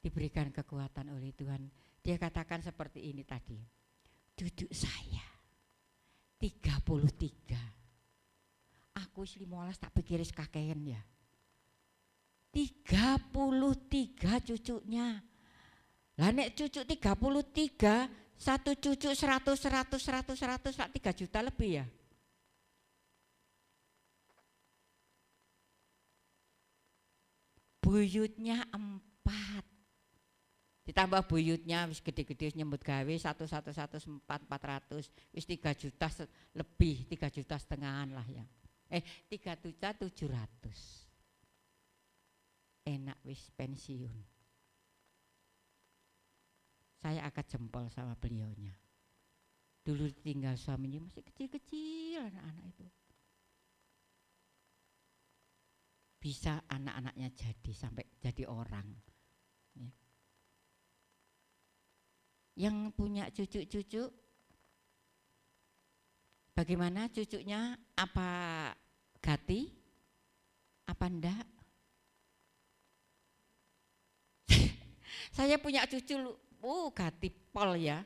diberikan kekuatan oleh Tuhan. Dia katakan seperti ini tadi, cucu saya 33, aku 15 tak pikir kakean ya. 33 cucunya. Lah nek cucu 33, satu cucu 100 3 juta lebih ya. Buyutnya 4. Ditambah buyutnya wis gede-gede nyambut gawe 400 wis 3 juta lebih, 3 juta setengahan lah ya. 3.700.000. Enak wis pensiun. Saya angkat jempol sama beliaunya. Dulu tinggal suaminya masih kecil-kecil anak-anak itu. Bisa anak-anaknya jadi sampai jadi orang. Ya. Yang punya cucu-cucu, bagaimana cucunya? Apa gati? Apa enggak? Saya punya cucu, gati pol ya.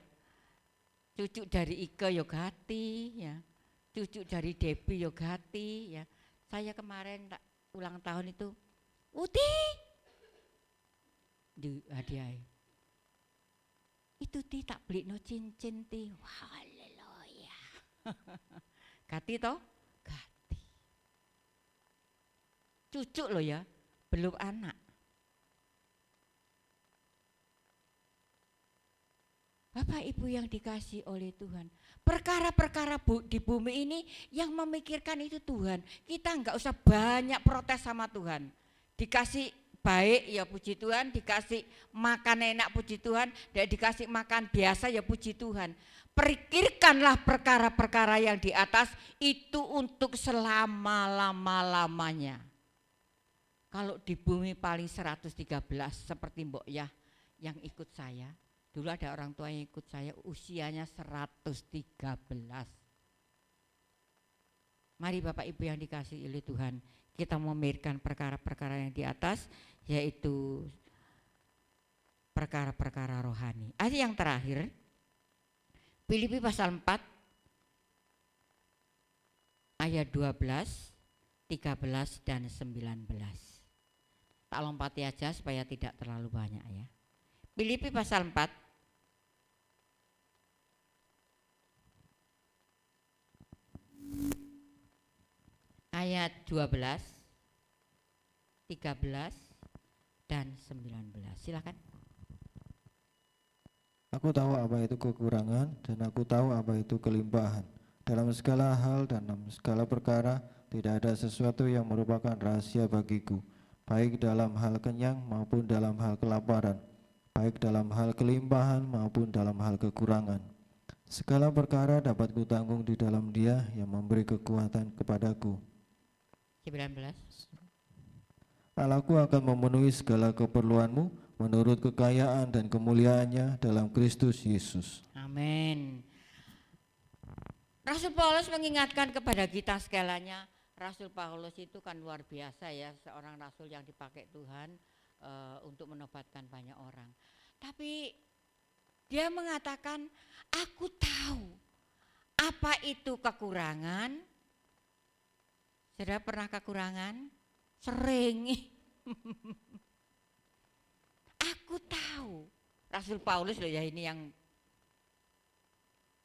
Cucu dari Ike yo gati ya. Cucu dari Debbie yo gati ya. Saya kemarin ulang tahun itu, Uti, di hadiah. Itu ti tak beli no cincin ti, haleluya. Gati toh, gati. Cucu lo ya, belum anak. Bapak Ibu yang dikasih oleh Tuhan, perkara-perkara di bumi ini yang memikirkan itu Tuhan. Kita enggak usah banyak protes sama Tuhan. Dikasih baik ya puji Tuhan, dikasih makan enak puji Tuhan, dan dikasih makan biasa ya puji Tuhan. Pikirkanlah perkara-perkara yang di atas itu untuk selama-lama-lamanya. Kalau di bumi paling 113 seperti Mbok Yah yang ikut saya. Dulu ada orang tua yang ikut saya usianya 113. Mari Bapak Ibu yang dikasihi oleh Tuhan, kita memikirkan perkara-perkara yang di atas, yaitu perkara-perkara rohani. Ayat yang terakhir, Filipi pasal 4 ayat 12, 13 dan 19. Tak lompati aja supaya tidak terlalu banyak ya. Filipi pasal 4 ayat 12, 13 dan 19. Silakan. Aku tahu apa itu kekurangan dan aku tahu apa itu kelimpahan. Dalam segala hal dan dalam segala perkara tidak ada sesuatu yang merupakan rahasia bagiku, baik dalam hal kenyang maupun dalam hal kelaparan, baik dalam hal kelimpahan maupun dalam hal kekurangan. Segala perkara dapat kutanggung di dalam Dia yang memberi kekuatan kepadaku. 19. Allahku akan memenuhi segala keperluanmu menurut kekayaan dan kemuliaannya dalam Kristus Yesus. Amin. Rasul Paulus mengingatkan kepada kita segalanya. Rasul Paulus itu kan luar biasa ya, seorang rasul yang dipakai Tuhan untuk menobatkan banyak orang. Tapi dia mengatakan, aku tahu apa itu kekurangan. Saudara pernah kekurangan? Sering. Aku tahu. Rasul Paulus loh ya ini yang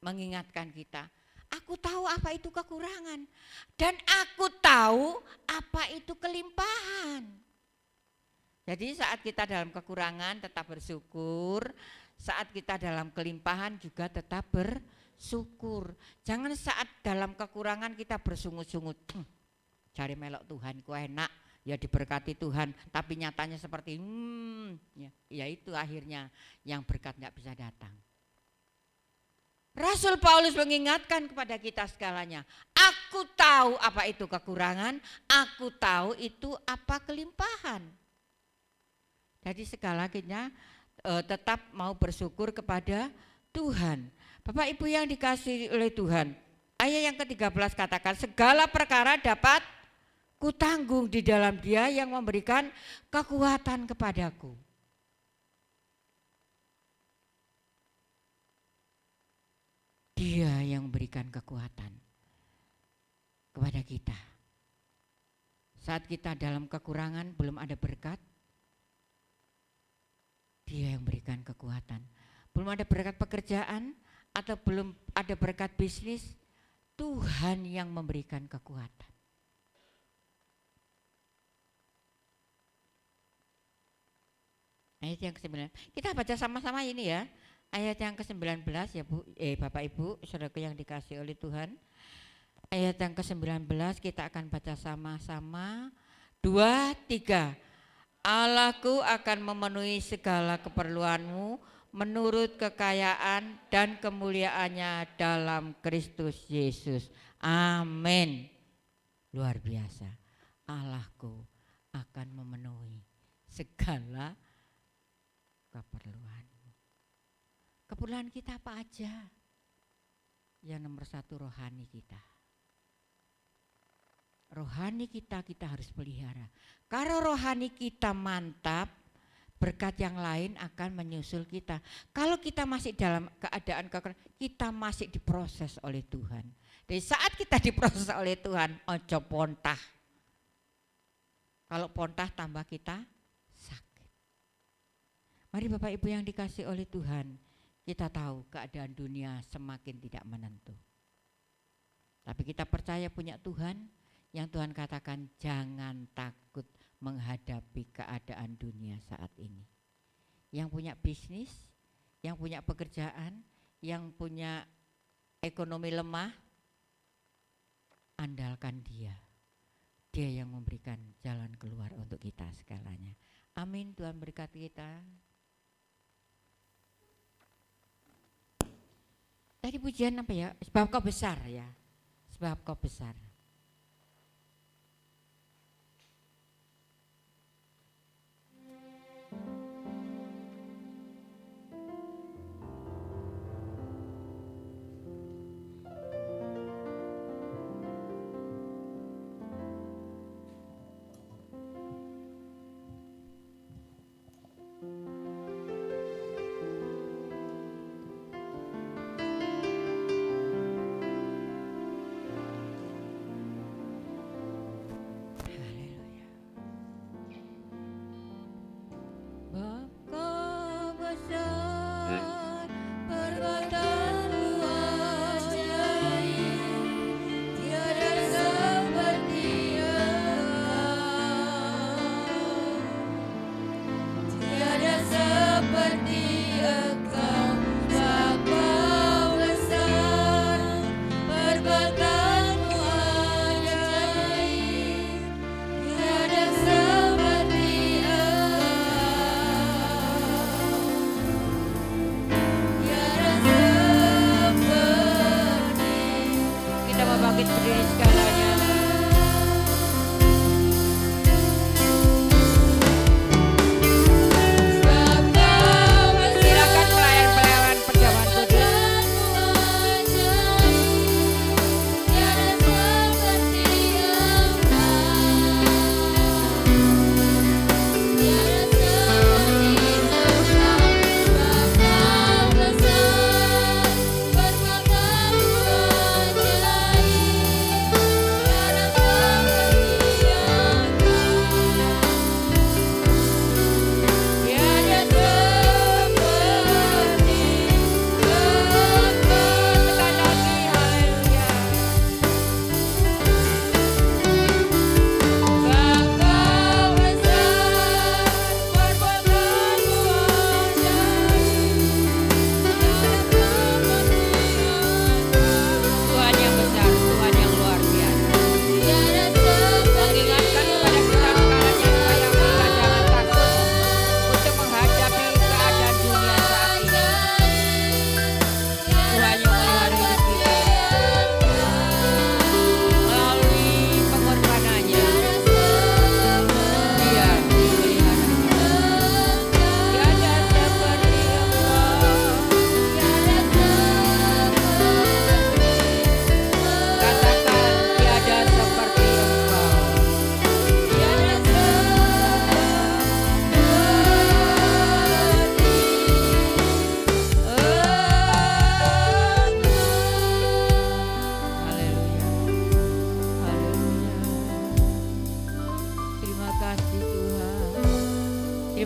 mengingatkan kita. Aku tahu apa itu kekurangan. Dan aku tahu apa itu kelimpahan. Jadi saat kita dalam kekurangan tetap bersyukur. Saat kita dalam kelimpahan juga tetap bersyukur. Jangan saat dalam kekurangan kita bersungut-sungut. Cari melok Tuhan ku enak, ya diberkati Tuhan, tapi nyatanya seperti ya itu akhirnya yang berkat nggak bisa datang. Rasul Paulus mengingatkan kepada kita segalanya, aku tahu apa itu kekurangan, aku tahu itu apa kelimpahan. Jadi segalanya tetap mau bersyukur kepada Tuhan. Bapak Ibu yang dikasihi oleh Tuhan, ayat yang ke-13 katakan, segala perkara dapat kutanggung di dalam Dia yang memberikan kekuatan kepadaku. yang memberikan kekuatan kepada kita. Saat kita dalam kekurangan, belum ada berkat, Dia yang memberikan kekuatan. Belum ada berkat pekerjaan atau belum ada berkat bisnis, Tuhan yang memberikan kekuatan. Ayat yang ke-9. Kita baca sama-sama ini ya. Ayat yang ke-19 ya Bu, Bapak Ibu, saudaraku yang dikasihi oleh Tuhan. Ayat yang ke-19 kita akan baca sama-sama. 2, 3. Allahku akan memenuhi segala keperluanmu menurut kekayaan dan kemuliaannya dalam Kristus Yesus. Amin. Luar biasa. Allahku akan memenuhi segala keperluanmu. Keperluan kita apa aja? Yang nomor 1 rohani kita. Rohani kita harus pelihara. Kalau rohani kita mantap, berkat yang lain akan menyusul kita. Kalau kita masih dalam keadaan kekurangan, kita masih diproses oleh Tuhan. Dari saat kita diproses oleh Tuhan, ojo pontah. Kalau pontah tambah kita sakit. Mari Bapak Ibu yang dikasih oleh Tuhan, kita tahu keadaan dunia semakin tidak menentu. Tapi kita percaya punya Tuhan, yang Tuhan katakan jangan takut menghadapi keadaan dunia saat ini. Yang punya bisnis, yang punya pekerjaan, yang punya ekonomi lemah, andalkan Dia. Dia yang memberikan jalan keluar untuk kita segalanya. Amin. Tuhan berkati kita. Tadi pujian apa ya? Sebab Kau besar ya. Sebab Kau besar.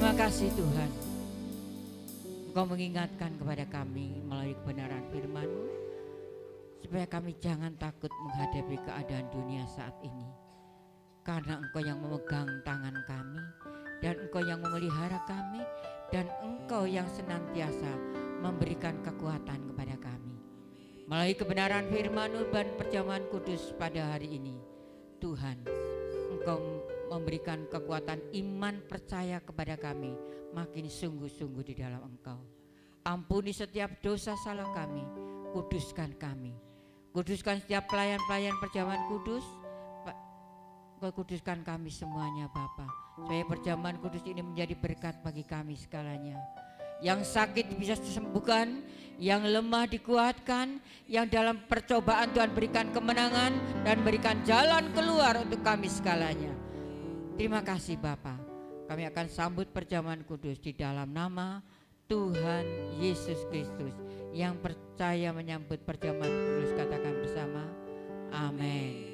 Terima kasih Tuhan. Engkau mengingatkan kepada kami melalui kebenaran firman-Mu supaya kami jangan takut menghadapi keadaan dunia saat ini. Karena Engkau yang memegang tangan kami dan Engkau yang memelihara kami dan Engkau yang senantiasa memberikan kekuatan kepada kami. Melalui kebenaran firman-Mu dan perjamuan kudus pada hari ini, Tuhan, Engkau memberikan kekuatan iman percaya kepada kami makin sungguh-sungguh di dalam Engkau. Ampuni setiap dosa salah kami, kuduskan kami. Kuduskan setiap pelayan-pelayan perjamuan kudus. Engkau kuduskan kami semuanya Bapa, supaya perjamuan kudus ini menjadi berkat bagi kami segalanya. Yang sakit bisa disembuhkan, yang lemah dikuatkan, yang dalam percobaan Tuhan berikan kemenangan dan berikan jalan keluar untuk kami segalanya. Terima kasih Bapa. Kami akan sambut perjamuan kudus di dalam nama Tuhan Yesus Kristus. Yang percaya menyambut perjamuan kudus katakan bersama, amin.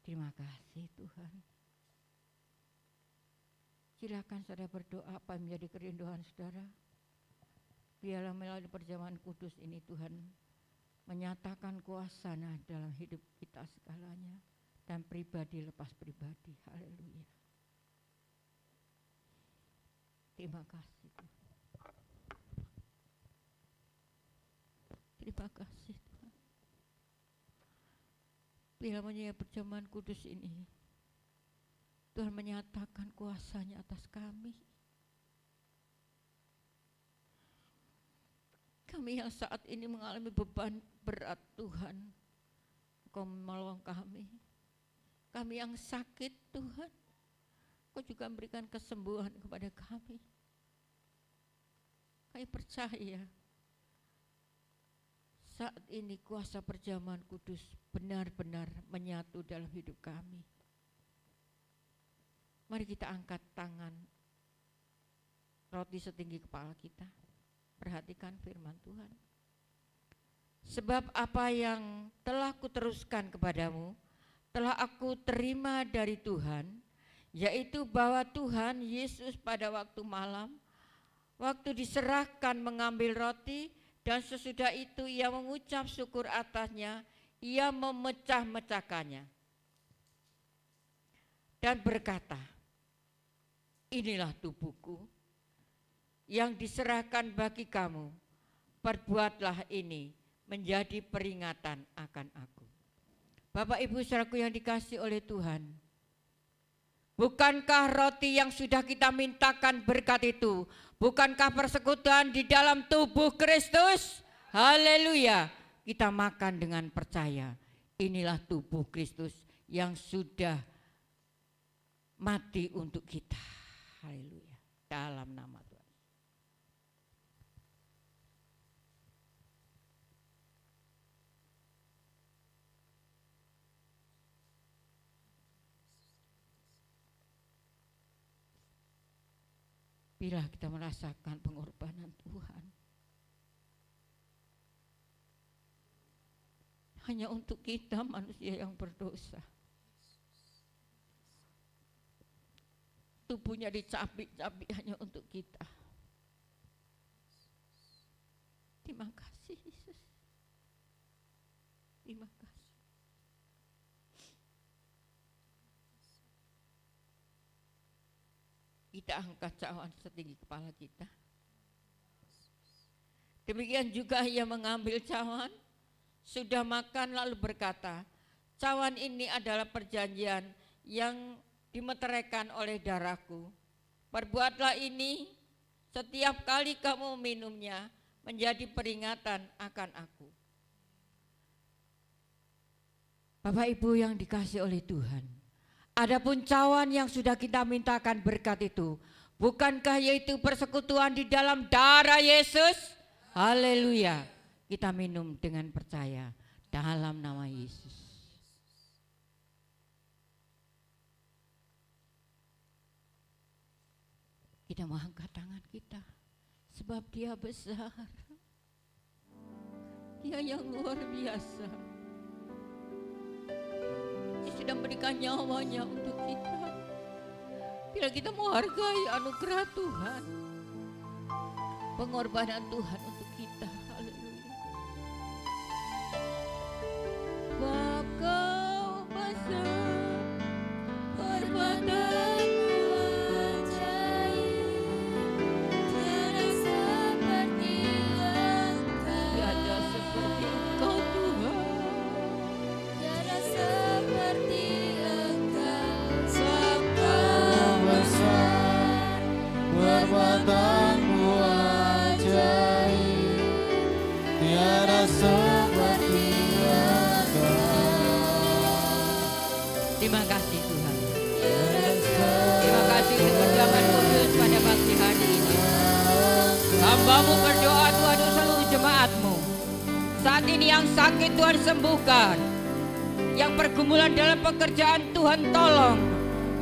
Terima kasih Tuhan. Silakan saudara berdoa apa yang menjadi kerinduan saudara. Biarlah melalui perjamuan kudus ini Tuhan menyatakan kuasa-Nya dalam hidup kita segalanya dan pribadi lepas pribadi. Haleluya. Terima kasih Tuhan. Terima kasih Tuhan. Bila menyia perjamuan kudus ini, Tuhan menyatakan kuasa-Nya atas kami. Kami yang saat ini mengalami beban berat Tuhan, Engkau menolong kami. Kami yang sakit Tuhan, Kau juga memberikan kesembuhan kepada kami. Kami percaya saat ini kuasa perjamuan kudus benar-benar menyatu dalam hidup kami. Mari kita angkat tangan, roti setinggi kepala kita. Perhatikan firman Tuhan. Sebab apa yang telah kuteruskan kepadamu, telah aku terima dari Tuhan, yaitu bahwa Tuhan Yesus pada waktu malam, waktu diserahkan mengambil roti, dan sesudah itu ia mengucap syukur atasnya, ia memecah-mecahkannya dan berkata, inilah tubuhku yang diserahkan bagi kamu, perbuatlah ini menjadi peringatan akan aku. Bapak Ibu saudaraku yang dikasihi oleh Tuhan, bukankah roti yang sudah kita mintakan berkat itu, bukankah persekutuan di dalam tubuh Kristus? Haleluya. Kita makan dengan percaya, inilah tubuh Kristus yang sudah mati untuk kita. Haleluya. Dalam nama Tuhan. Bila kita merasakan pengorbanan Tuhan hanya untuk kita manusia yang berdosa, tubuhnya dicabik-cabik hanya untuk kita. Terima kasih Yesus, terima kasih. Kita angkat cawan setinggi kepala kita. Demikian juga ia mengambil cawan, sudah makan lalu berkata, cawan ini adalah perjanjian yang dimeteraikan oleh darahku. Perbuatlah ini setiap kali kamu minumnya menjadi peringatan akan aku. Bapak Ibu yang dikasihi oleh Tuhan, adapun cawan yang sudah kita mintakan berkat itu, bukankah yaitu persekutuan di dalam darah Yesus? Haleluya. Kita minum dengan percaya dalam nama Yesus. Kita mau angkat tangan kita, sebab Dia besar, Dia yang luar biasa. Dia sudah memberikan nyawanya untuk kita. Bila kita mau hargai anugerah Tuhan, pengorbanan Tuhan untuk kita. Haleluya. Sebab Kau besar, perbuatan perbuatanmu ajaib, tiada seperti Engkau. Terima kasih Tuhan. Terima kasih untuk perjamuan kudus pada pagi hari ini. Hamba-Mu berdoa Tuhan untuk seluruh jemaat-Mu. Saat ini yang sakit Tuhan sembuhkan, yang pergumulan dalam pekerjaan Tuhan tolong,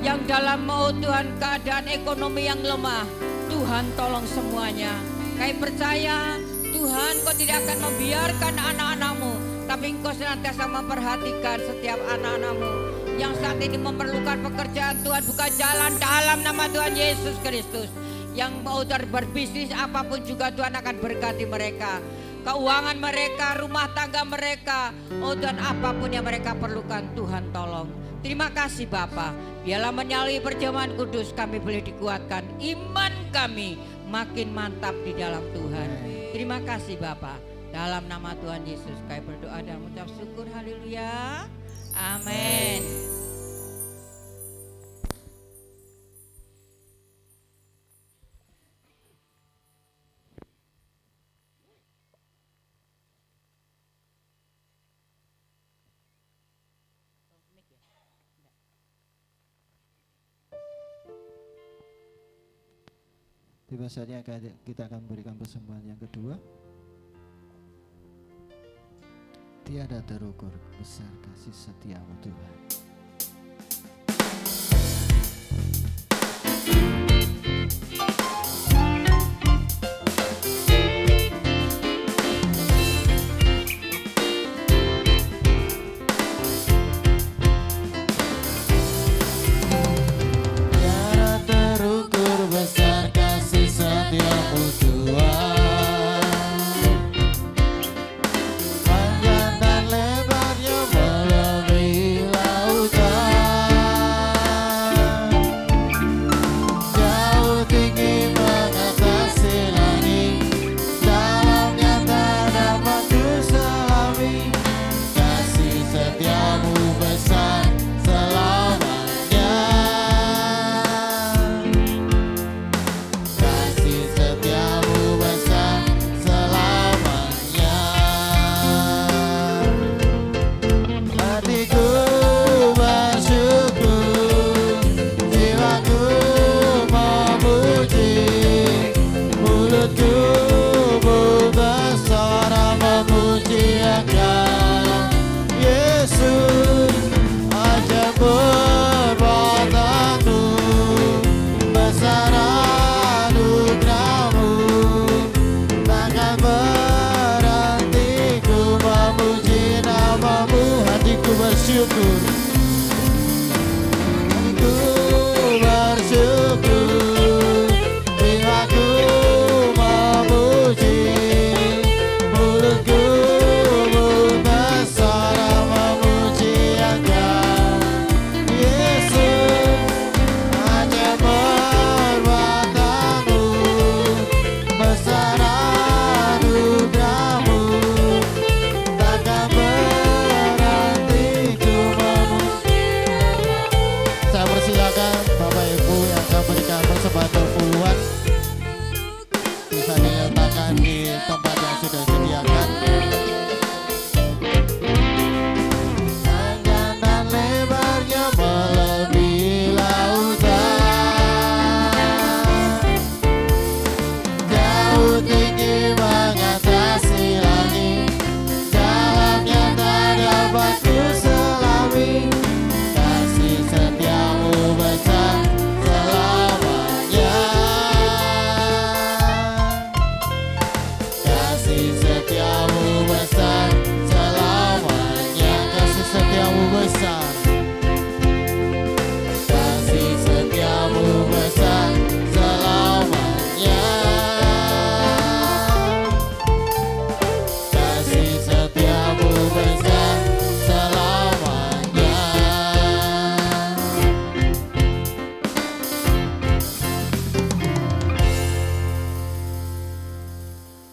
yang dalam mau Tuhan keadaan ekonomi yang lemah, Tuhan tolong semuanya. Kami percaya Tuhan Kau tidak akan membiarkan anak-anak-Mu, tapi Engkau senantiasa memperhatikan setiap anak-anak-Mu yang saat ini memerlukan pekerjaan. Tuhan buka jalan dalam nama Tuhan Yesus Kristus. Yang mau berbisnis apapun juga Tuhan akan berkati mereka. Keuangan mereka, rumah tangga mereka, oh Tuhan apapun yang mereka perlukan Tuhan tolong. Terima kasih Bapa. Biarlah menyalahi perjamuan kudus kami boleh dikuatkan. Iman kami makin mantap di dalam Tuhan. Terima kasih Bapa. Dalam nama Tuhan Yesus kami berdoa dan mengucap syukur. Haleluya. Amin. Tiba saatnya kita akan memberikan persembahan yang kedua. Tiada terukur besar kasih setiamu Tuhan.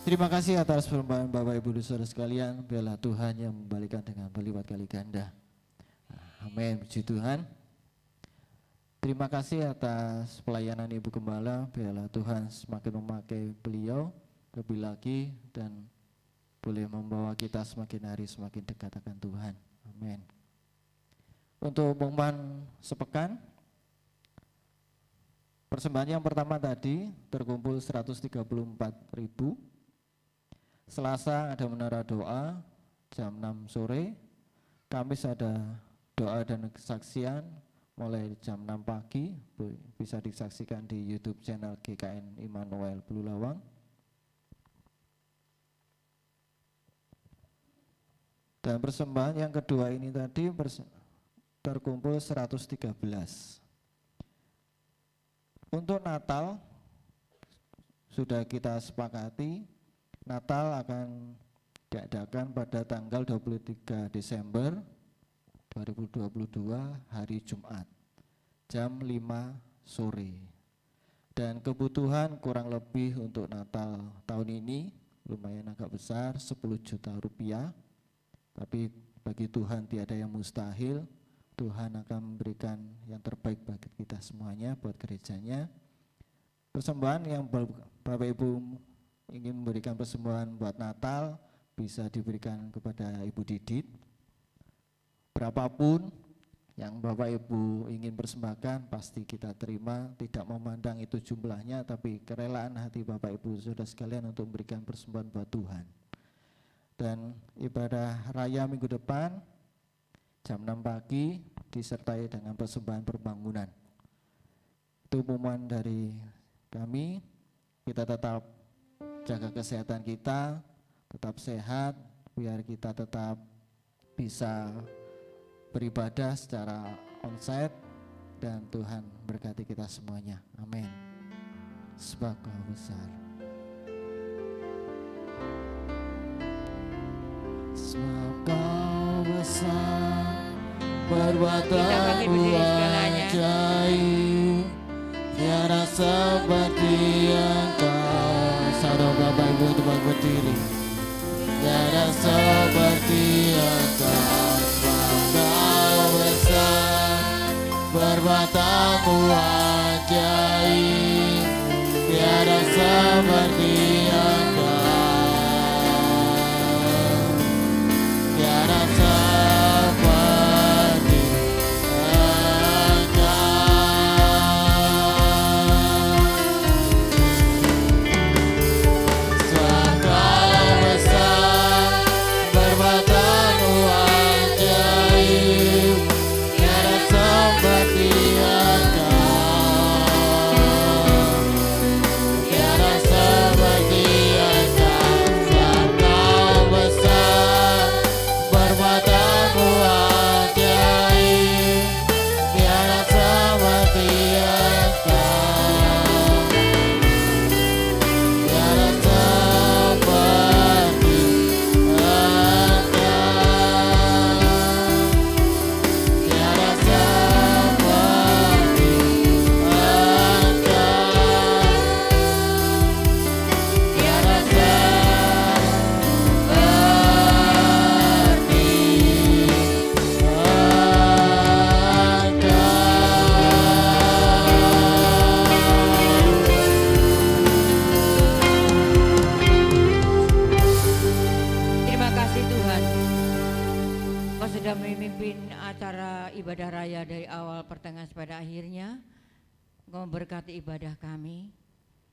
Terima kasih atas persembahan Bapak Ibu Saudara sekalian. Biarlah Tuhan yang membalikan dengan berlipat kali ganda. Amin, puji Tuhan. Terima kasih atas pelayanan Ibu Gembala. Biarlah Tuhan semakin memakai beliau lebih lagi dan boleh membawa kita semakin hari semakin dekat akan Tuhan. Amin. Untuk pengumuman sepekan, persembahan yang pertama tadi terkumpul 134.000. Selasa ada menara doa jam 6 sore, Kamis ada doa dan kesaksian mulai jam 6 pagi, bisa disaksikan di YouTube channel GKN Immanuel Bululawang. Dan persembahan yang kedua ini tadi terkumpul 113. Untuk Natal sudah kita sepakati, Natal akan diadakan pada tanggal 23 Desember 2022 hari Jumat jam 5 sore. Dan kebutuhan kurang lebih untuk Natal tahun ini lumayan agak besar, 10 juta rupiah. Tapi bagi Tuhan tiada yang mustahil. Tuhan akan memberikan yang terbaik bagi kita semuanya, buat gerejanya. Persembahan yang Bapak Ibu ingin memberikan persembahan buat Natal bisa diberikan kepada Ibu Didit berapapun, yang Bapak Ibu ingin persembahkan pasti kita terima, tidak memandang itu jumlahnya, tapi kerelaan hati Bapak Ibu saudara sekalian untuk memberikan persembahan buat Tuhan. Dan ibadah raya minggu depan jam 6 pagi disertai dengan persembahan perbangunan. Itu pengumuman dari kami. Kita tetap jaga kesehatan kita, tetap sehat, biar kita tetap bisa beribadah secara onsite, dan Tuhan berkati kita semuanya. Amin. Sebab Kau besar. Sebab Kau besar, perbuatanmu ajaib, tiada seperti Engkau. Saudara Bapak Ibu tempat berdiri. Tiada seperti Engkau. Kau besar, perbuatanmu ajaib, tiada seperti Engkau, tiada seperti Engkau. Sebab Kau besar, perbuatanmu ajaib, tiada seperti Engkau, tiada seperti Engkau. Sebab Kau besar, perbuatanmu ajaib, tiada seperti Engkau, tiada seperti Tiada seperti Engkau, tiada Terima kasih Tuhan, Kau sudah memimpin acara ibadah raya dari awal pertengahan pada akhirnya. Kau memberkati ibadah kami,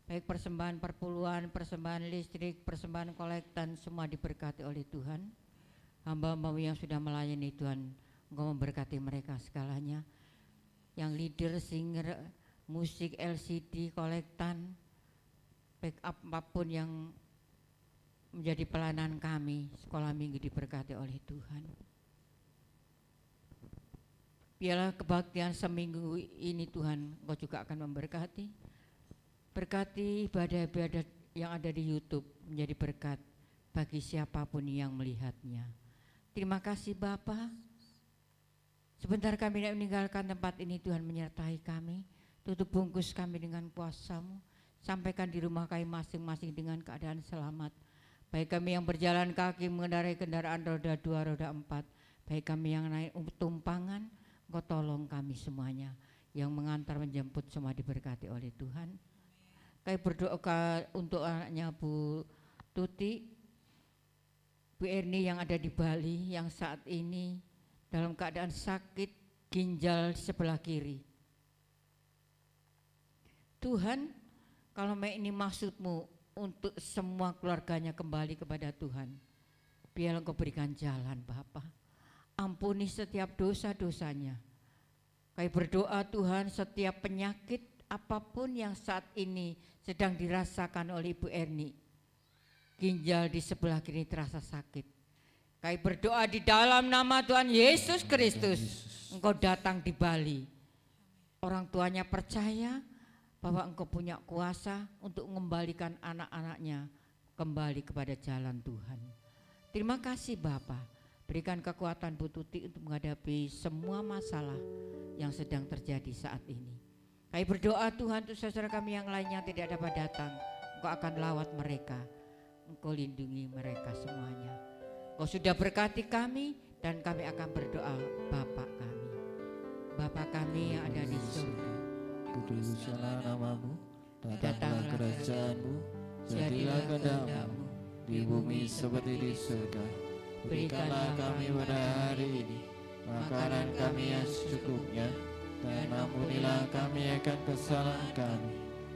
baik persembahan perpuluhan, persembahan listrik, persembahan kolektan, semua diberkati oleh Tuhan. Hamba-Hamba-Mu yang sudah melayani Tuhan, Engkau memberkati mereka segalanya. Yang leader, singer, musik, LCD, kolektan, backup apapun yang menjadi pelayanan kami, sekolah minggu diberkati oleh Tuhan. Biarlah kebaktian seminggu ini Tuhan, Engkau juga akan memberkati. Berkati ibadah-ibadah yang ada di YouTube menjadi berkat bagi siapapun yang melihatnya. Terima kasih Bapa. Sebentar kami tidak meninggalkan tempat ini, Tuhan menyertai kami. Tutup bungkus kami dengan kuasa-Mu. Sampaikan di rumah kami masing-masing dengan keadaan selamat. Baik kami yang berjalan kaki mengendarai kendaraan roda 2, roda 4. Baik kami yang naik tumpangan, Engkau tolong kami semuanya. Yang mengantar menjemput semua diberkati oleh Tuhan. Kami berdoa untuk anaknya Bu Tuti, Bu Erni yang ada di Bali, yang saat ini dalam keadaan sakit ginjal sebelah kiri. Tuhan, kalau ini maksud-Mu untuk semua keluarganya kembali kepada Tuhan, biarlah Engkau berikan jalan Bapa. Ampuni setiap dosa-dosanya. Kami berdoa Tuhan, setiap penyakit apapun yang saat ini sedang dirasakan oleh Ibu Erni, ginjal di sebelah kiri terasa sakit. Kami berdoa di dalam nama Tuhan Yesus Kristus, Engkau datang di Bali. Orang tuanya percaya bahwa Engkau punya kuasa untuk mengembalikan anak-anaknya kembali kepada jalan Tuhan. Terima kasih Bapa. Berikan kekuatan Bu Tuti untuk menghadapi semua masalah yang sedang terjadi saat ini. Kami berdoa Tuhan untuk saudara kami yang lainnya tidak dapat datang. Engkau akan lawat mereka. Engkau lindungi mereka semuanya. Engkau sudah berkati kami dan kami akan berdoa Bapa kami. Bapa kami yang ada di surga. Kuduslah nama-Mu, datanglah kerajaan-Mu, jadilah kehendak-Mu di bumi seperti di surga. Berikanlah kami pada hari ini makanan kami yang secukupnya, dan ampunilah kami akan kesalahan kami,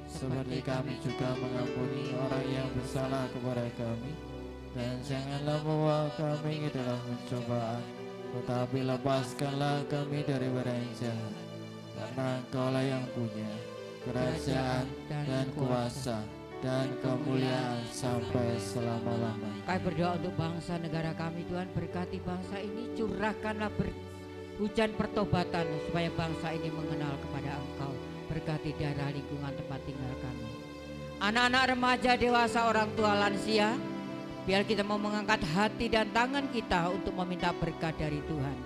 seperti kami juga mengampuni orang yang bersalah kepada kami. Dan janganlah membawa kami ke dalam pencobaan, tetapi lepaskanlah kami daripada yang jahat. Karena Engkaulah yang punya kerajaan dan kuasa dan kemuliaan sampai selama-lamanya. Kami berdoa untuk bangsa negara kami, Tuhan. Berkati bangsa ini, curahkanlah hujan pertobatan supaya bangsa ini mengenal kepada Engkau. Berkati daerah lingkungan tempat tinggal kami, anak-anak, remaja, dewasa, orang tua, lansia. Biar kita mau mengangkat hati dan tangan kita untuk meminta berkat dari Tuhan.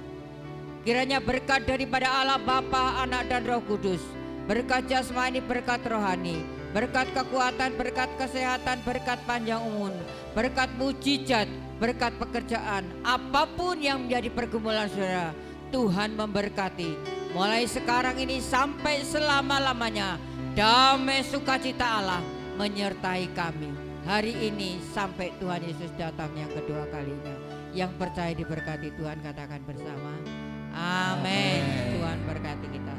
Kiranya berkat daripada Allah Bapa, Anak dan Roh Kudus, berkat jasmani, berkat rohani, berkat kekuatan, berkat kesehatan, berkat panjang umur, berkat mujizat, berkat pekerjaan, apapun yang menjadi pergumulan saudara, Tuhan memberkati. Mulai sekarang ini sampai selama-lamanya, damai sukacita Allah menyertai kami. Hari ini sampai Tuhan Yesus datang yang kedua kalinya. Yang percaya diberkati Tuhan katakan bersama, amin. Tuhan berkati kita.